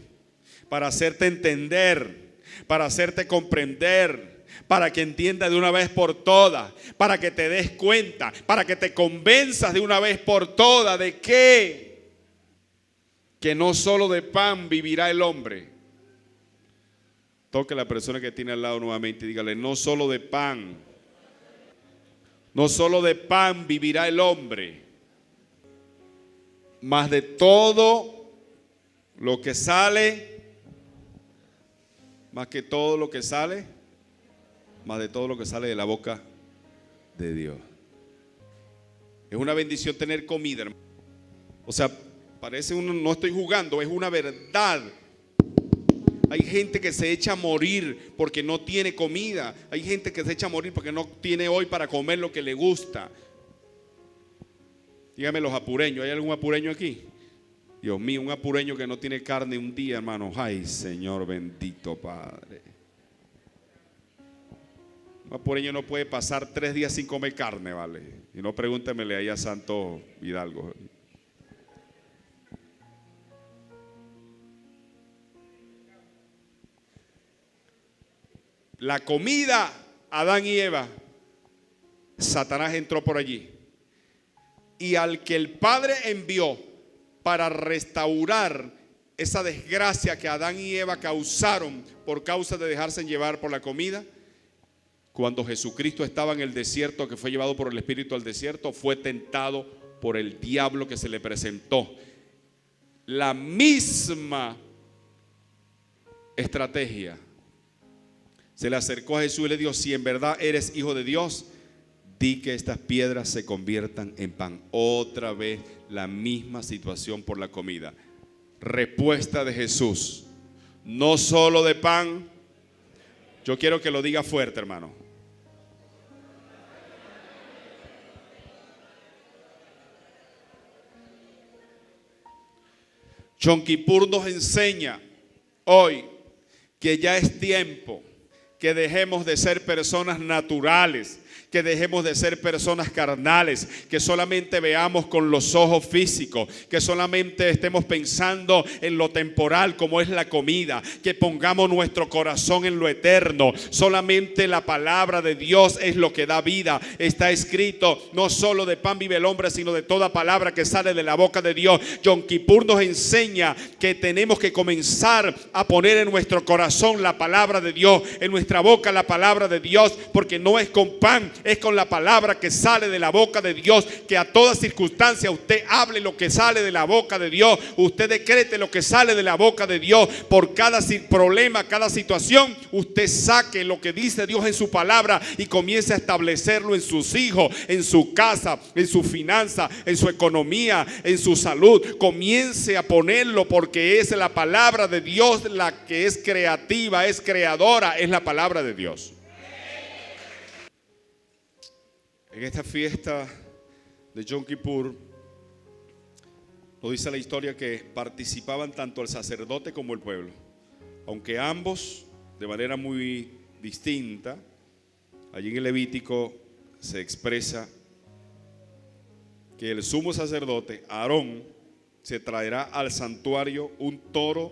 para hacerte entender, para hacerte comprender, para que entiendas de una vez por todas, para que te des cuenta, para que te convenzas de una vez por todas de que no solo de pan vivirá el hombre. Toque a la persona que tiene al lado nuevamente y dígale: no solo de pan vivirá el hombre, mas de todo lo que sale. Más de todo lo que sale de la boca de Dios. Es una bendición tener comida, hermano. O sea, parece no estoy jugando, es una verdad. Hay gente que se echa a morir porque no tiene comida. Hay gente que se echa a morir porque no tiene hoy para comer lo que le gusta. Dígame los apureños, ¿hay algún apureño aquí? Dios mío, un apureño que no tiene carne un día, hermano. Ay, Señor bendito Padre. Un apureño no puede pasar 3 días sin comer carne, ¿vale? Y no pregúntemele ahí a Santo Hidalgo. La comida, Adán y Eva, Satanás entró por allí. Y al que el Padre envió para restaurar esa desgracia que Adán y Eva causaron por causa de dejarse llevar por la comida, cuando Jesucristo estaba en el desierto, que fue llevado por el Espíritu al desierto, fue tentado por el diablo que se le presentó. La misma estrategia. Se le acercó a Jesús y le dijo: si en verdad eres hijo de Dios, di que estas piedras se conviertan en pan. Otra vez la misma situación por la comida. Respuesta de Jesús: no solo de pan. Yo quiero que lo diga fuerte, hermano. Yom Kippur nos enseña hoy que ya es tiempo que dejemos de ser personas naturales, Que dejemos de ser personas carnales, que solamente veamos con los ojos físicos, que solamente estemos pensando en lo temporal como es la comida, que pongamos nuestro corazón en lo eterno. Solamente la palabra de Dios es lo que da vida. Está escrito, no solo de pan vive el hombre, sino de toda palabra que sale de la boca de Dios. Yom Kippur nos enseña que tenemos que comenzar a poner en nuestro corazón la palabra de Dios, en nuestra boca la palabra de Dios, porque no es con pan, es con la palabra que sale de la boca de Dios. Que a toda circunstancia usted hable lo que sale de la boca de Dios, usted decrete lo que sale de la boca de Dios. Por cada problema, cada situación, usted saque lo que dice Dios en su palabra y comience a establecerlo en sus hijos, en su casa, en su finanza, en su economía, en su salud. Comience a ponerlo, porque es la palabra de Dios la que es creativa, es creadora, es la palabra de Dios. En esta fiesta de Yom Kippur, nos dice la historia que participaban tanto el sacerdote como el pueblo, aunque ambos de manera muy distinta. Allí en el Levítico se expresa que el sumo sacerdote Aarón se traerá al santuario un toro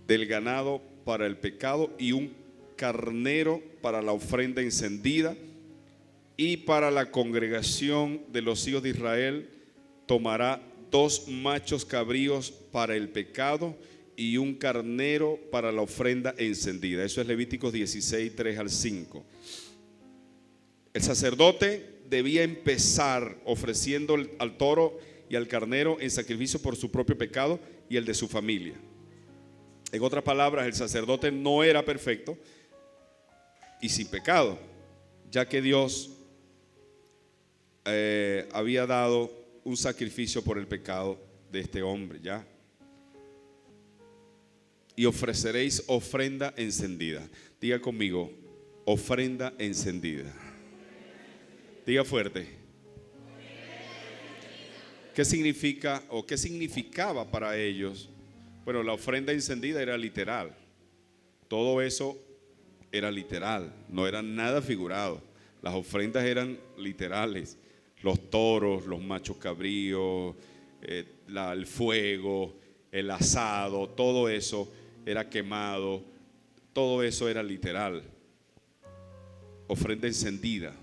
del ganado para el pecado y un carnero para la ofrenda encendida. Y para la congregación de los hijos de Israel tomará 2 machos cabríos para el pecado y un carnero para la ofrenda encendida. Eso es Levíticos 16, 3 al 5. El sacerdote debía empezar ofreciendo al toro y al carnero en sacrificio por su propio pecado y el de su familia. En otras palabras, el sacerdote no era perfecto y sin pecado, ya que Dios había dado un sacrificio por el pecado de este hombre, ¿ya? Y ofreceréis ofrenda encendida. Diga conmigo, ofrenda encendida. Diga fuerte. ¿Qué significa o qué significaba para ellos? Bueno, la ofrenda encendida era literal. Todo eso era literal, no era nada figurado. Las ofrendas eran literales. Los toros, los machos cabríos, el fuego, el asado, todo eso era quemado, todo eso era literal. Ofrenda encendida.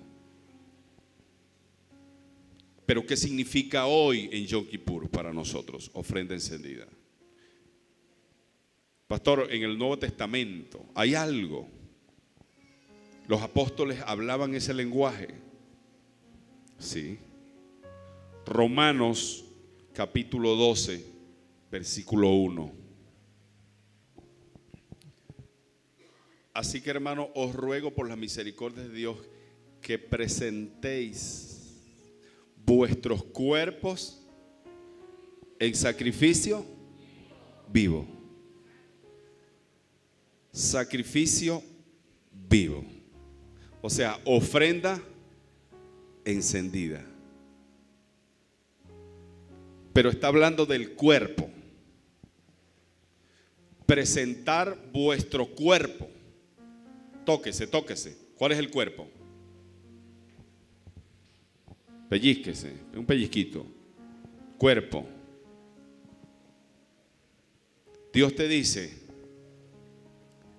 Pero ¿qué significa hoy en Yom Kippur para nosotros? Ofrenda encendida. Pastor, en el Nuevo Testamento hay algo. Los apóstoles hablaban ese lenguaje. Sí. Romanos capítulo 12, versículo 1. Así que, hermano, os ruego por las misericordias de Dios que presentéis vuestros cuerpos en sacrificio vivo. Sacrificio vivo. O sea, ofrenda encendida. Pero está hablando del cuerpo. Presentar vuestro cuerpo. Tóquese, tóquese. ¿Cuál es el cuerpo? Pellizquese, un pellizquito. Cuerpo. Dios te dice,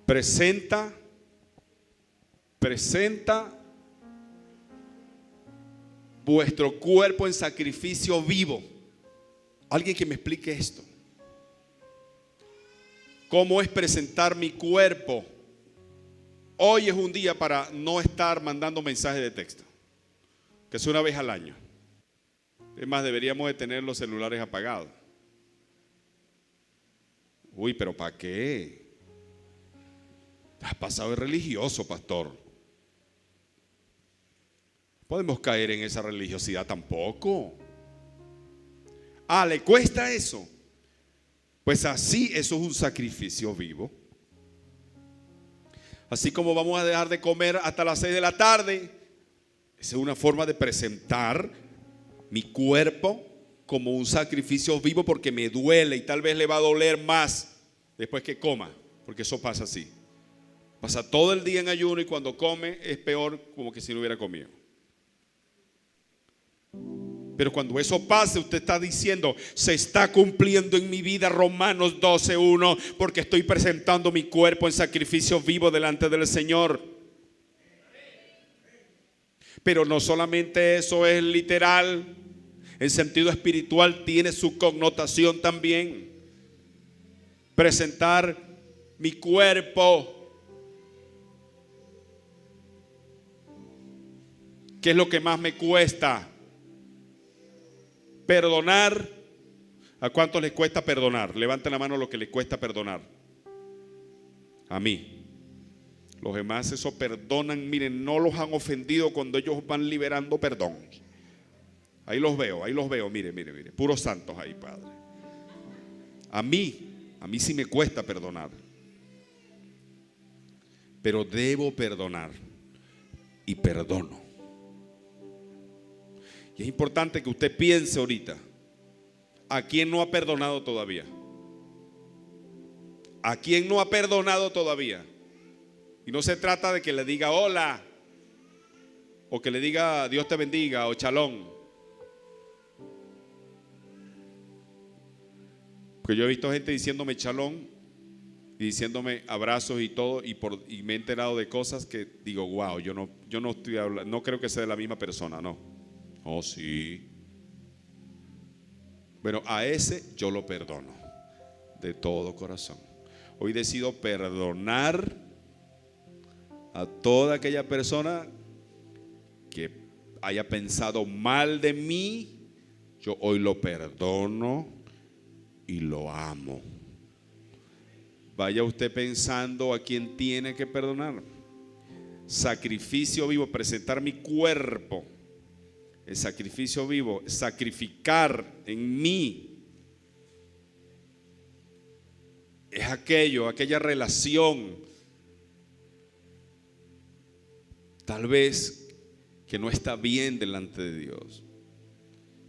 presenta vuestro cuerpo en sacrificio vivo. Alguien que me explique esto. ¿Cómo es presentar mi cuerpo? Hoy es un día para no estar mandando mensajes de texto, que es una vez al año. Es más, deberíamos de tener los celulares apagados. Uy, pero ¿para qué? Has pasado de religioso, pastor. Podemos caer en esa religiosidad tampoco. ¿Le cuesta eso? Pues así, eso es un sacrificio vivo. Así como vamos a dejar de comer hasta las 6 de la tarde, esa es una forma de presentar mi cuerpo como un sacrificio vivo, porque me duele y tal vez le va a doler más después que coma, porque eso pasa así. Pasa todo el día en ayuno y cuando come es peor como que si no hubiera comido. Pero cuando eso pase, usted está diciendo: se está cumpliendo en mi vida Romanos 12:1, porque estoy presentando mi cuerpo en sacrificio vivo delante del Señor. Pero no solamente eso es literal, en sentido espiritual tiene su connotación también. Presentar mi cuerpo. ¿Qué es lo que más me cuesta? Perdonar. ¿A cuántos les cuesta perdonar? Levanten la mano lo que les cuesta perdonar. A mí. Los demás eso perdonan. Miren, no los han ofendido cuando ellos van liberando perdón. Ahí los veo, mire. Puros santos ahí, Padre. A mí sí me cuesta perdonar. Pero debo perdonar. Y perdono. Y es importante que usted piense ahorita: ¿a quién no ha perdonado todavía? ¿A quién no ha perdonado todavía? Y no se trata de que le diga hola, o que le diga Dios te bendiga, o shalom. Porque yo he visto gente diciéndome shalom y diciéndome abrazos y todo, y me he enterado de cosas que digo: wow, yo no estoy hablando, no creo que sea de la misma persona, no. Oh, sí. Bueno, a ese yo lo perdono de todo corazón. Hoy decido perdonar a toda aquella persona que haya pensado mal de mí. Yo hoy lo perdono y lo amo. Vaya usted pensando a quién tiene que perdonar. Sacrificio vivo, presentar mi cuerpo. El sacrificio vivo, sacrificar en mí, es aquella relación, tal vez que no está bien delante de Dios,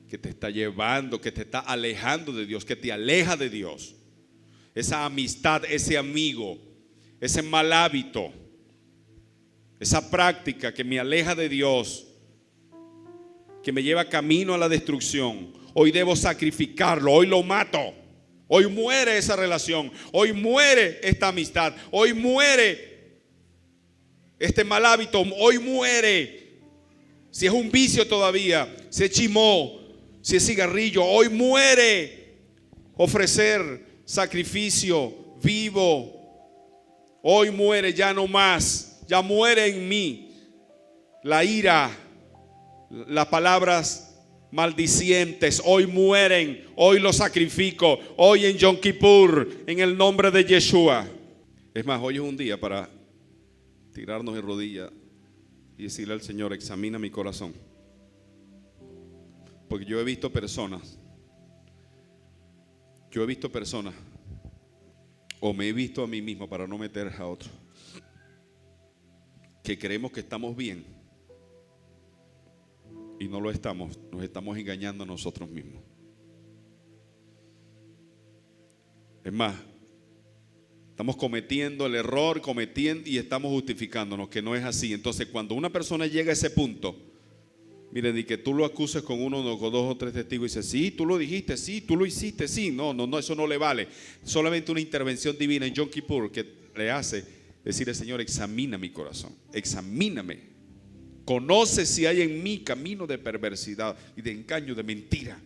que te está llevando, que te está alejando de Dios, que te aleja de Dios. Esa amistad, ese amigo, ese mal hábito, esa práctica que me aleja de Dios, que me lleva camino a la destrucción. Hoy debo sacrificarlo, hoy lo mato. Hoy muere esa relación, hoy muere esta amistad, hoy muere este mal hábito, hoy muere. Si es un vicio todavía, si es chimó, si es cigarrillo, hoy muere. Ofrecer sacrificio vivo, hoy muere, ya no más, ya muere en mí la ira. Las palabras maldicientes hoy mueren, hoy lo sacrifico, hoy en Yom Kippur, en el nombre de Yeshua. Es más, hoy es un día para tirarnos de rodillas y decirle al Señor: examina mi corazón. Porque yo he visto personas, o me he visto a mí mismo, para no meter a otro, que creemos que estamos bien y no lo estamos. Nos estamos engañando a nosotros mismos. Es más, estamos cometiendo el error, y estamos justificándonos que no es así. Entonces, cuando una persona llega a ese punto, miren, y que tú lo acuses con uno o con dos o tres testigos y dices: sí, tú lo dijiste, sí, tú lo hiciste, sí. No, eso no le vale. Solamente una intervención divina en Yom Kippur que le hace decirle: Señor, examina mi corazón, examíname. Conoce si hay en mí camino de perversidad y de engaño, de mentira.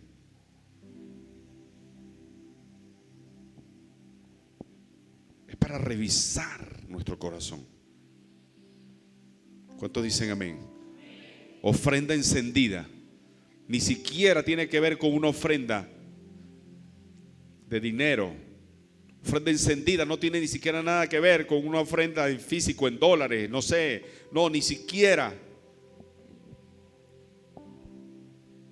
Es para revisar nuestro corazón. ¿Cuántos dicen amén? Ofrenda encendida. Ni siquiera tiene que ver con una ofrenda de dinero. Ofrenda encendida no tiene ni siquiera nada que ver con una ofrenda en físico, en dólares, no sé. No, ni siquiera.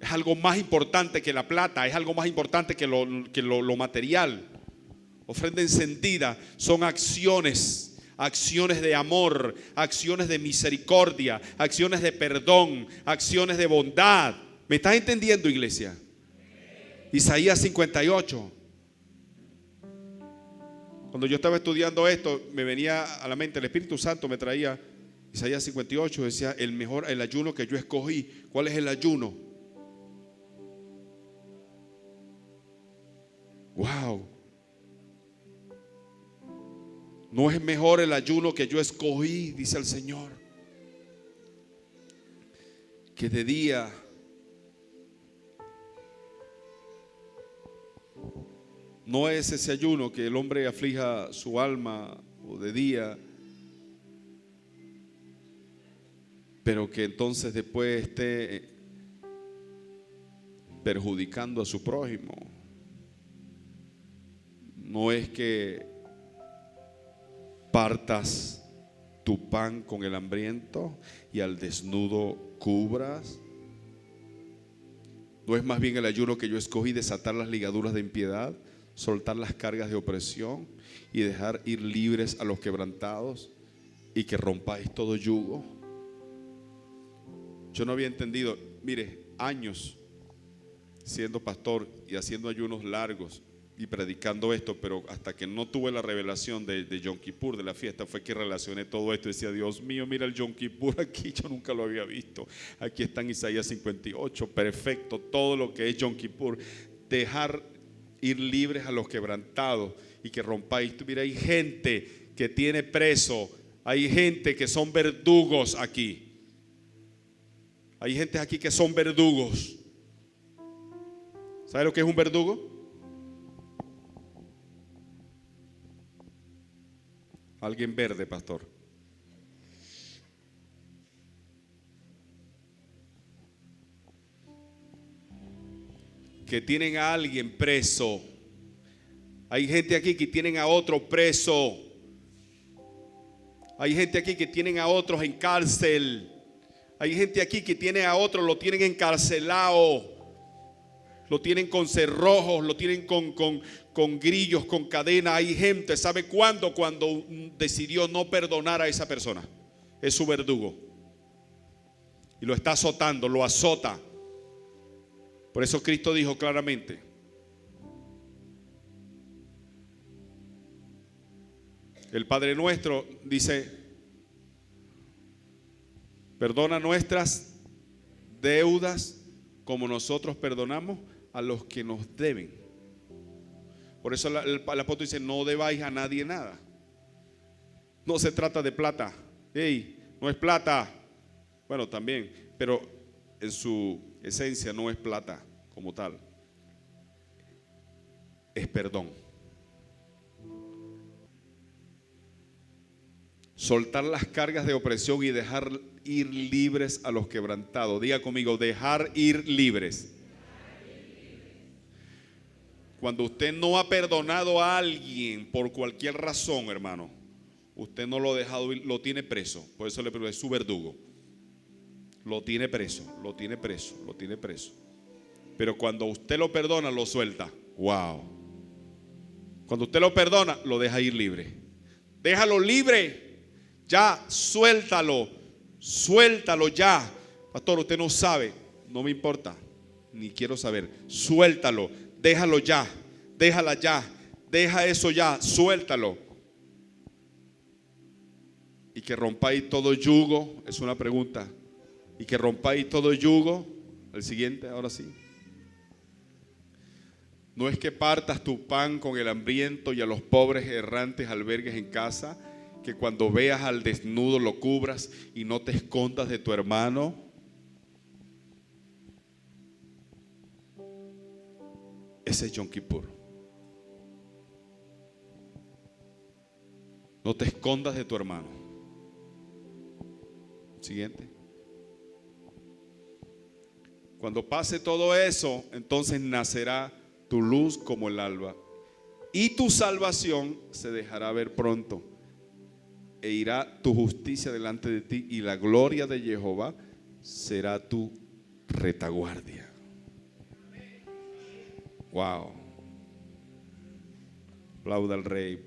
Es algo más importante que la plata, es algo más importante que lo material. Ofrenda encendida son acciones de amor, acciones de misericordia, acciones de perdón, acciones de bondad. ¿Me estás entendiendo, iglesia? Isaías 58. Cuando yo estaba estudiando esto, me venía a la mente, el Espíritu Santo me traía Isaías 58, decía: el ayuno que yo escogí. ¿Cuál es el ayuno? Wow. No es mejor el ayuno que yo escogí, dice el Señor, que de día no es ese ayuno que el hombre aflija su alma o de día, pero que entonces después esté perjudicando a su prójimo. No es que partas tu pan con el hambriento y al desnudo cubras. No es más bien el ayuno que yo escogí, desatar las ligaduras de impiedad, soltar las cargas de opresión y dejar ir libres a los quebrantados y que rompáis todo yugo. Yo no había entendido, mire, años siendo pastor y haciendo ayunos largos y predicando esto, pero hasta que no tuve la revelación de Yom Kippur, de la fiesta, fue que relacioné todo esto y decía, Dios mío, mira el Yom Kippur aquí, yo nunca lo había visto. Aquí está en Isaías 58, perfecto, todo lo que es Yom Kippur, dejar ir libres a los quebrantados y que rompáis. Mira, hay gente que tiene preso, hay gente que son verdugos aquí. Hay gente aquí que son verdugos. ¿Sabe lo que es un verdugo? Alguien verde, pastor. Que tienen a alguien preso. Hay gente aquí que tienen a otro preso. Hay gente aquí que tienen a otros en cárcel. Hay gente aquí que tiene a otros, lo tienen encarcelado, lo tienen con cerrojos, lo tienen con grillos, con cadena. Hay gente, ¿sabe cuándo? Cuando decidió no perdonar a esa persona. Es su verdugo. Y lo está azotando, lo azota. Por eso Cristo dijo claramente: el Padre nuestro dice, perdona nuestras deudas como nosotros perdonamos a los que nos deben. Por eso el apóstol dice, no debáis a nadie nada. No se trata de plata. Hey, no es plata. Bueno, también, pero en su esencia no es plata como tal. Es perdón. Soltar las cargas de opresión y dejar ir libres a los quebrantados. Diga conmigo, dejar ir libres. Cuando usted no ha perdonado a alguien por cualquier razón, hermano, usted no lo ha dejado ir, lo tiene preso. Por eso le pregunto, es su verdugo. Lo tiene preso, lo tiene preso, lo tiene preso. Pero cuando usted lo perdona, lo suelta. Wow. Cuando usted lo perdona, lo deja ir libre. Déjalo libre. Ya, suéltalo. Suéltalo ya. Pastor, usted no sabe. No me importa. Ni quiero saber. Suéltalo. Déjalo ya. Déjala ya. Deja eso ya. Suéltalo. Y que rompáis todo yugo. Es una pregunta. Y que rompáis todo yugo. El siguiente, ahora sí. No es que partas tu pan con el hambriento y a los pobres errantes albergues en casa, que cuando veas al desnudo lo cubras y no te escondas de tu hermano. Ese es Yom Kippur. No te escondas de tu hermano. Siguiente. Cuando pase todo eso, entonces nacerá tu luz como el alba y tu salvación se dejará ver pronto. E irá tu justicia delante de ti y la gloria de Jehová será tu retaguardia. Wow. Aplauda al Rey.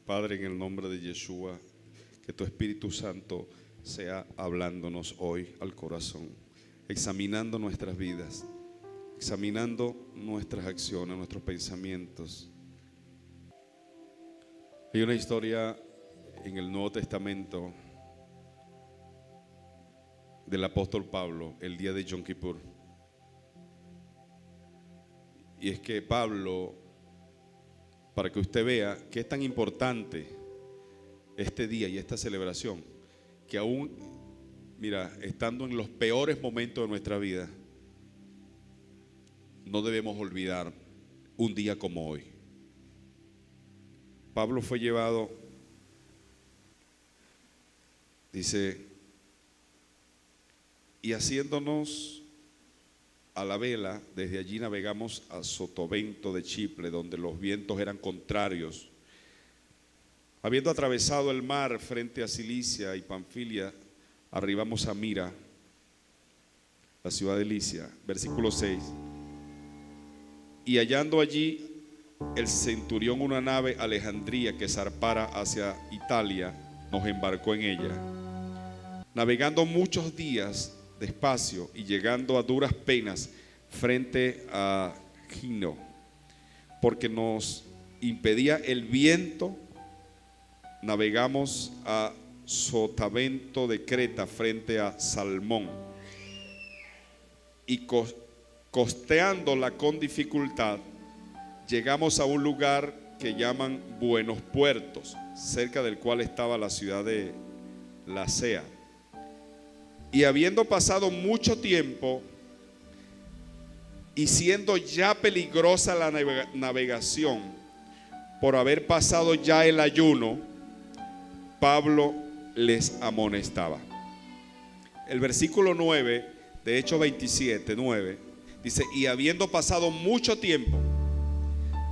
Padre, en el nombre de Yeshua, que tu Espíritu Santo sea hablándonos hoy al corazón, examinando nuestras vidas, examinando nuestras acciones, nuestros pensamientos. Hay una historia en el Nuevo Testamento del apóstol Pablo el día de Yom Kippur. Y es que Pablo, para que usted vea que es tan importante este día y esta celebración, que aún, mira, estando en los peores momentos de nuestra vida, no debemos olvidar un día como hoy. Pablo fue llevado, dice, y haciéndonos a la vela, desde allí navegamos a Sotavento de Chipre, donde los vientos eran contrarios. Habiendo atravesado el mar frente a Cilicia y Panfilia, arribamos a Mira, la ciudad de Licia. Versículo 6. Y hallando allí el centurión una nave Alejandría que zarpara hacia Italia, nos embarcó en ella. Navegando muchos días despacio y llegando a duras penas frente a Gino, porque nos impedía el viento, navegamos a Sotavento de Creta frente a Salmón, y costeándola con dificultad llegamos a un lugar que llaman Buenos Puertos, cerca del cual estaba la ciudad de Lasea. Y habiendo pasado mucho tiempo y siendo ya peligrosa la navegación, por haber pasado ya el ayuno, Pablo les amonestaba. El versículo 9 de Hechos 27, 9, dice: y habiendo pasado mucho tiempo,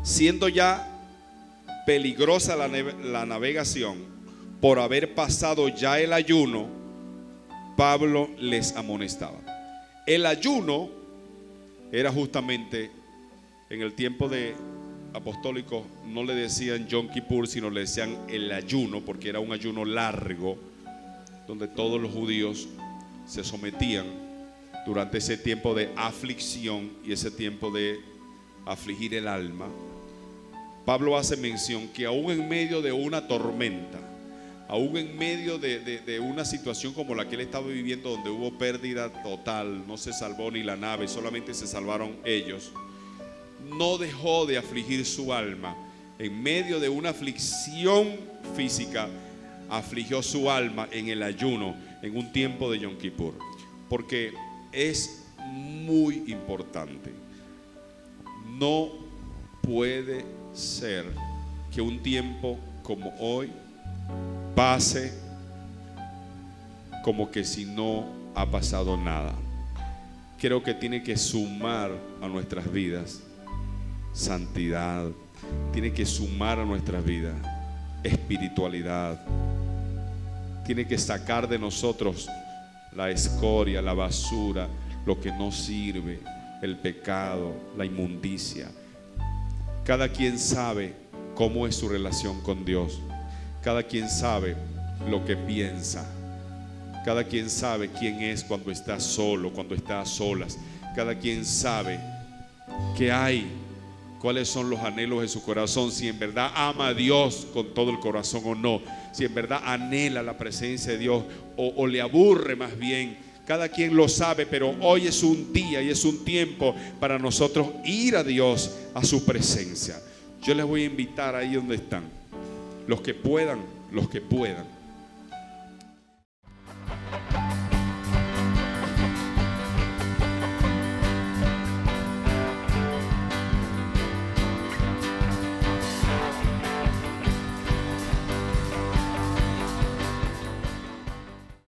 siendo ya peligrosa la navegación, por haber pasado ya el ayuno, Pablo les amonestaba. El ayuno era justamente en el tiempo de apostólico, no le decían Yom Kippur, sino le decían el ayuno, porque era un ayuno largo, donde todos los judíos se sometían durante ese tiempo de aflicción y ese tiempo de afligir el alma. Pablo hace mención que aún en medio de una tormenta, aún en medio de una situación como la que él estaba viviendo, donde hubo pérdida total, no se salvó ni la nave, solamente se salvaron ellos, no dejó de afligir su alma. En medio de una aflicción física, afligió su alma en el ayuno, en un tiempo de Yom Kippur, porque es muy importante. No puede ser que un tiempo como hoy pase como que si no ha pasado nada. Creo que tiene que sumar a nuestras vidas santidad, tiene que sumar a nuestras vidas espiritualidad, tiene que sacar de nosotros la escoria, la basura, lo que no sirve, el pecado, la inmundicia. Cada quien sabe cómo es su relación con Dios. Cada quien sabe lo que piensa. Cada quien sabe quién es cuando está solo, cuando está a solas. Cada quien sabe qué hay, cuáles son los anhelos de su corazón, si en verdad ama a Dios con todo el corazón o no, si en verdad anhela la presencia de Dios o le aburre más bien. Cada quien lo sabe, pero hoy es un día y es un tiempo para nosotros ir a Dios, a su presencia. Yo les voy a invitar ahí donde están, los que puedan,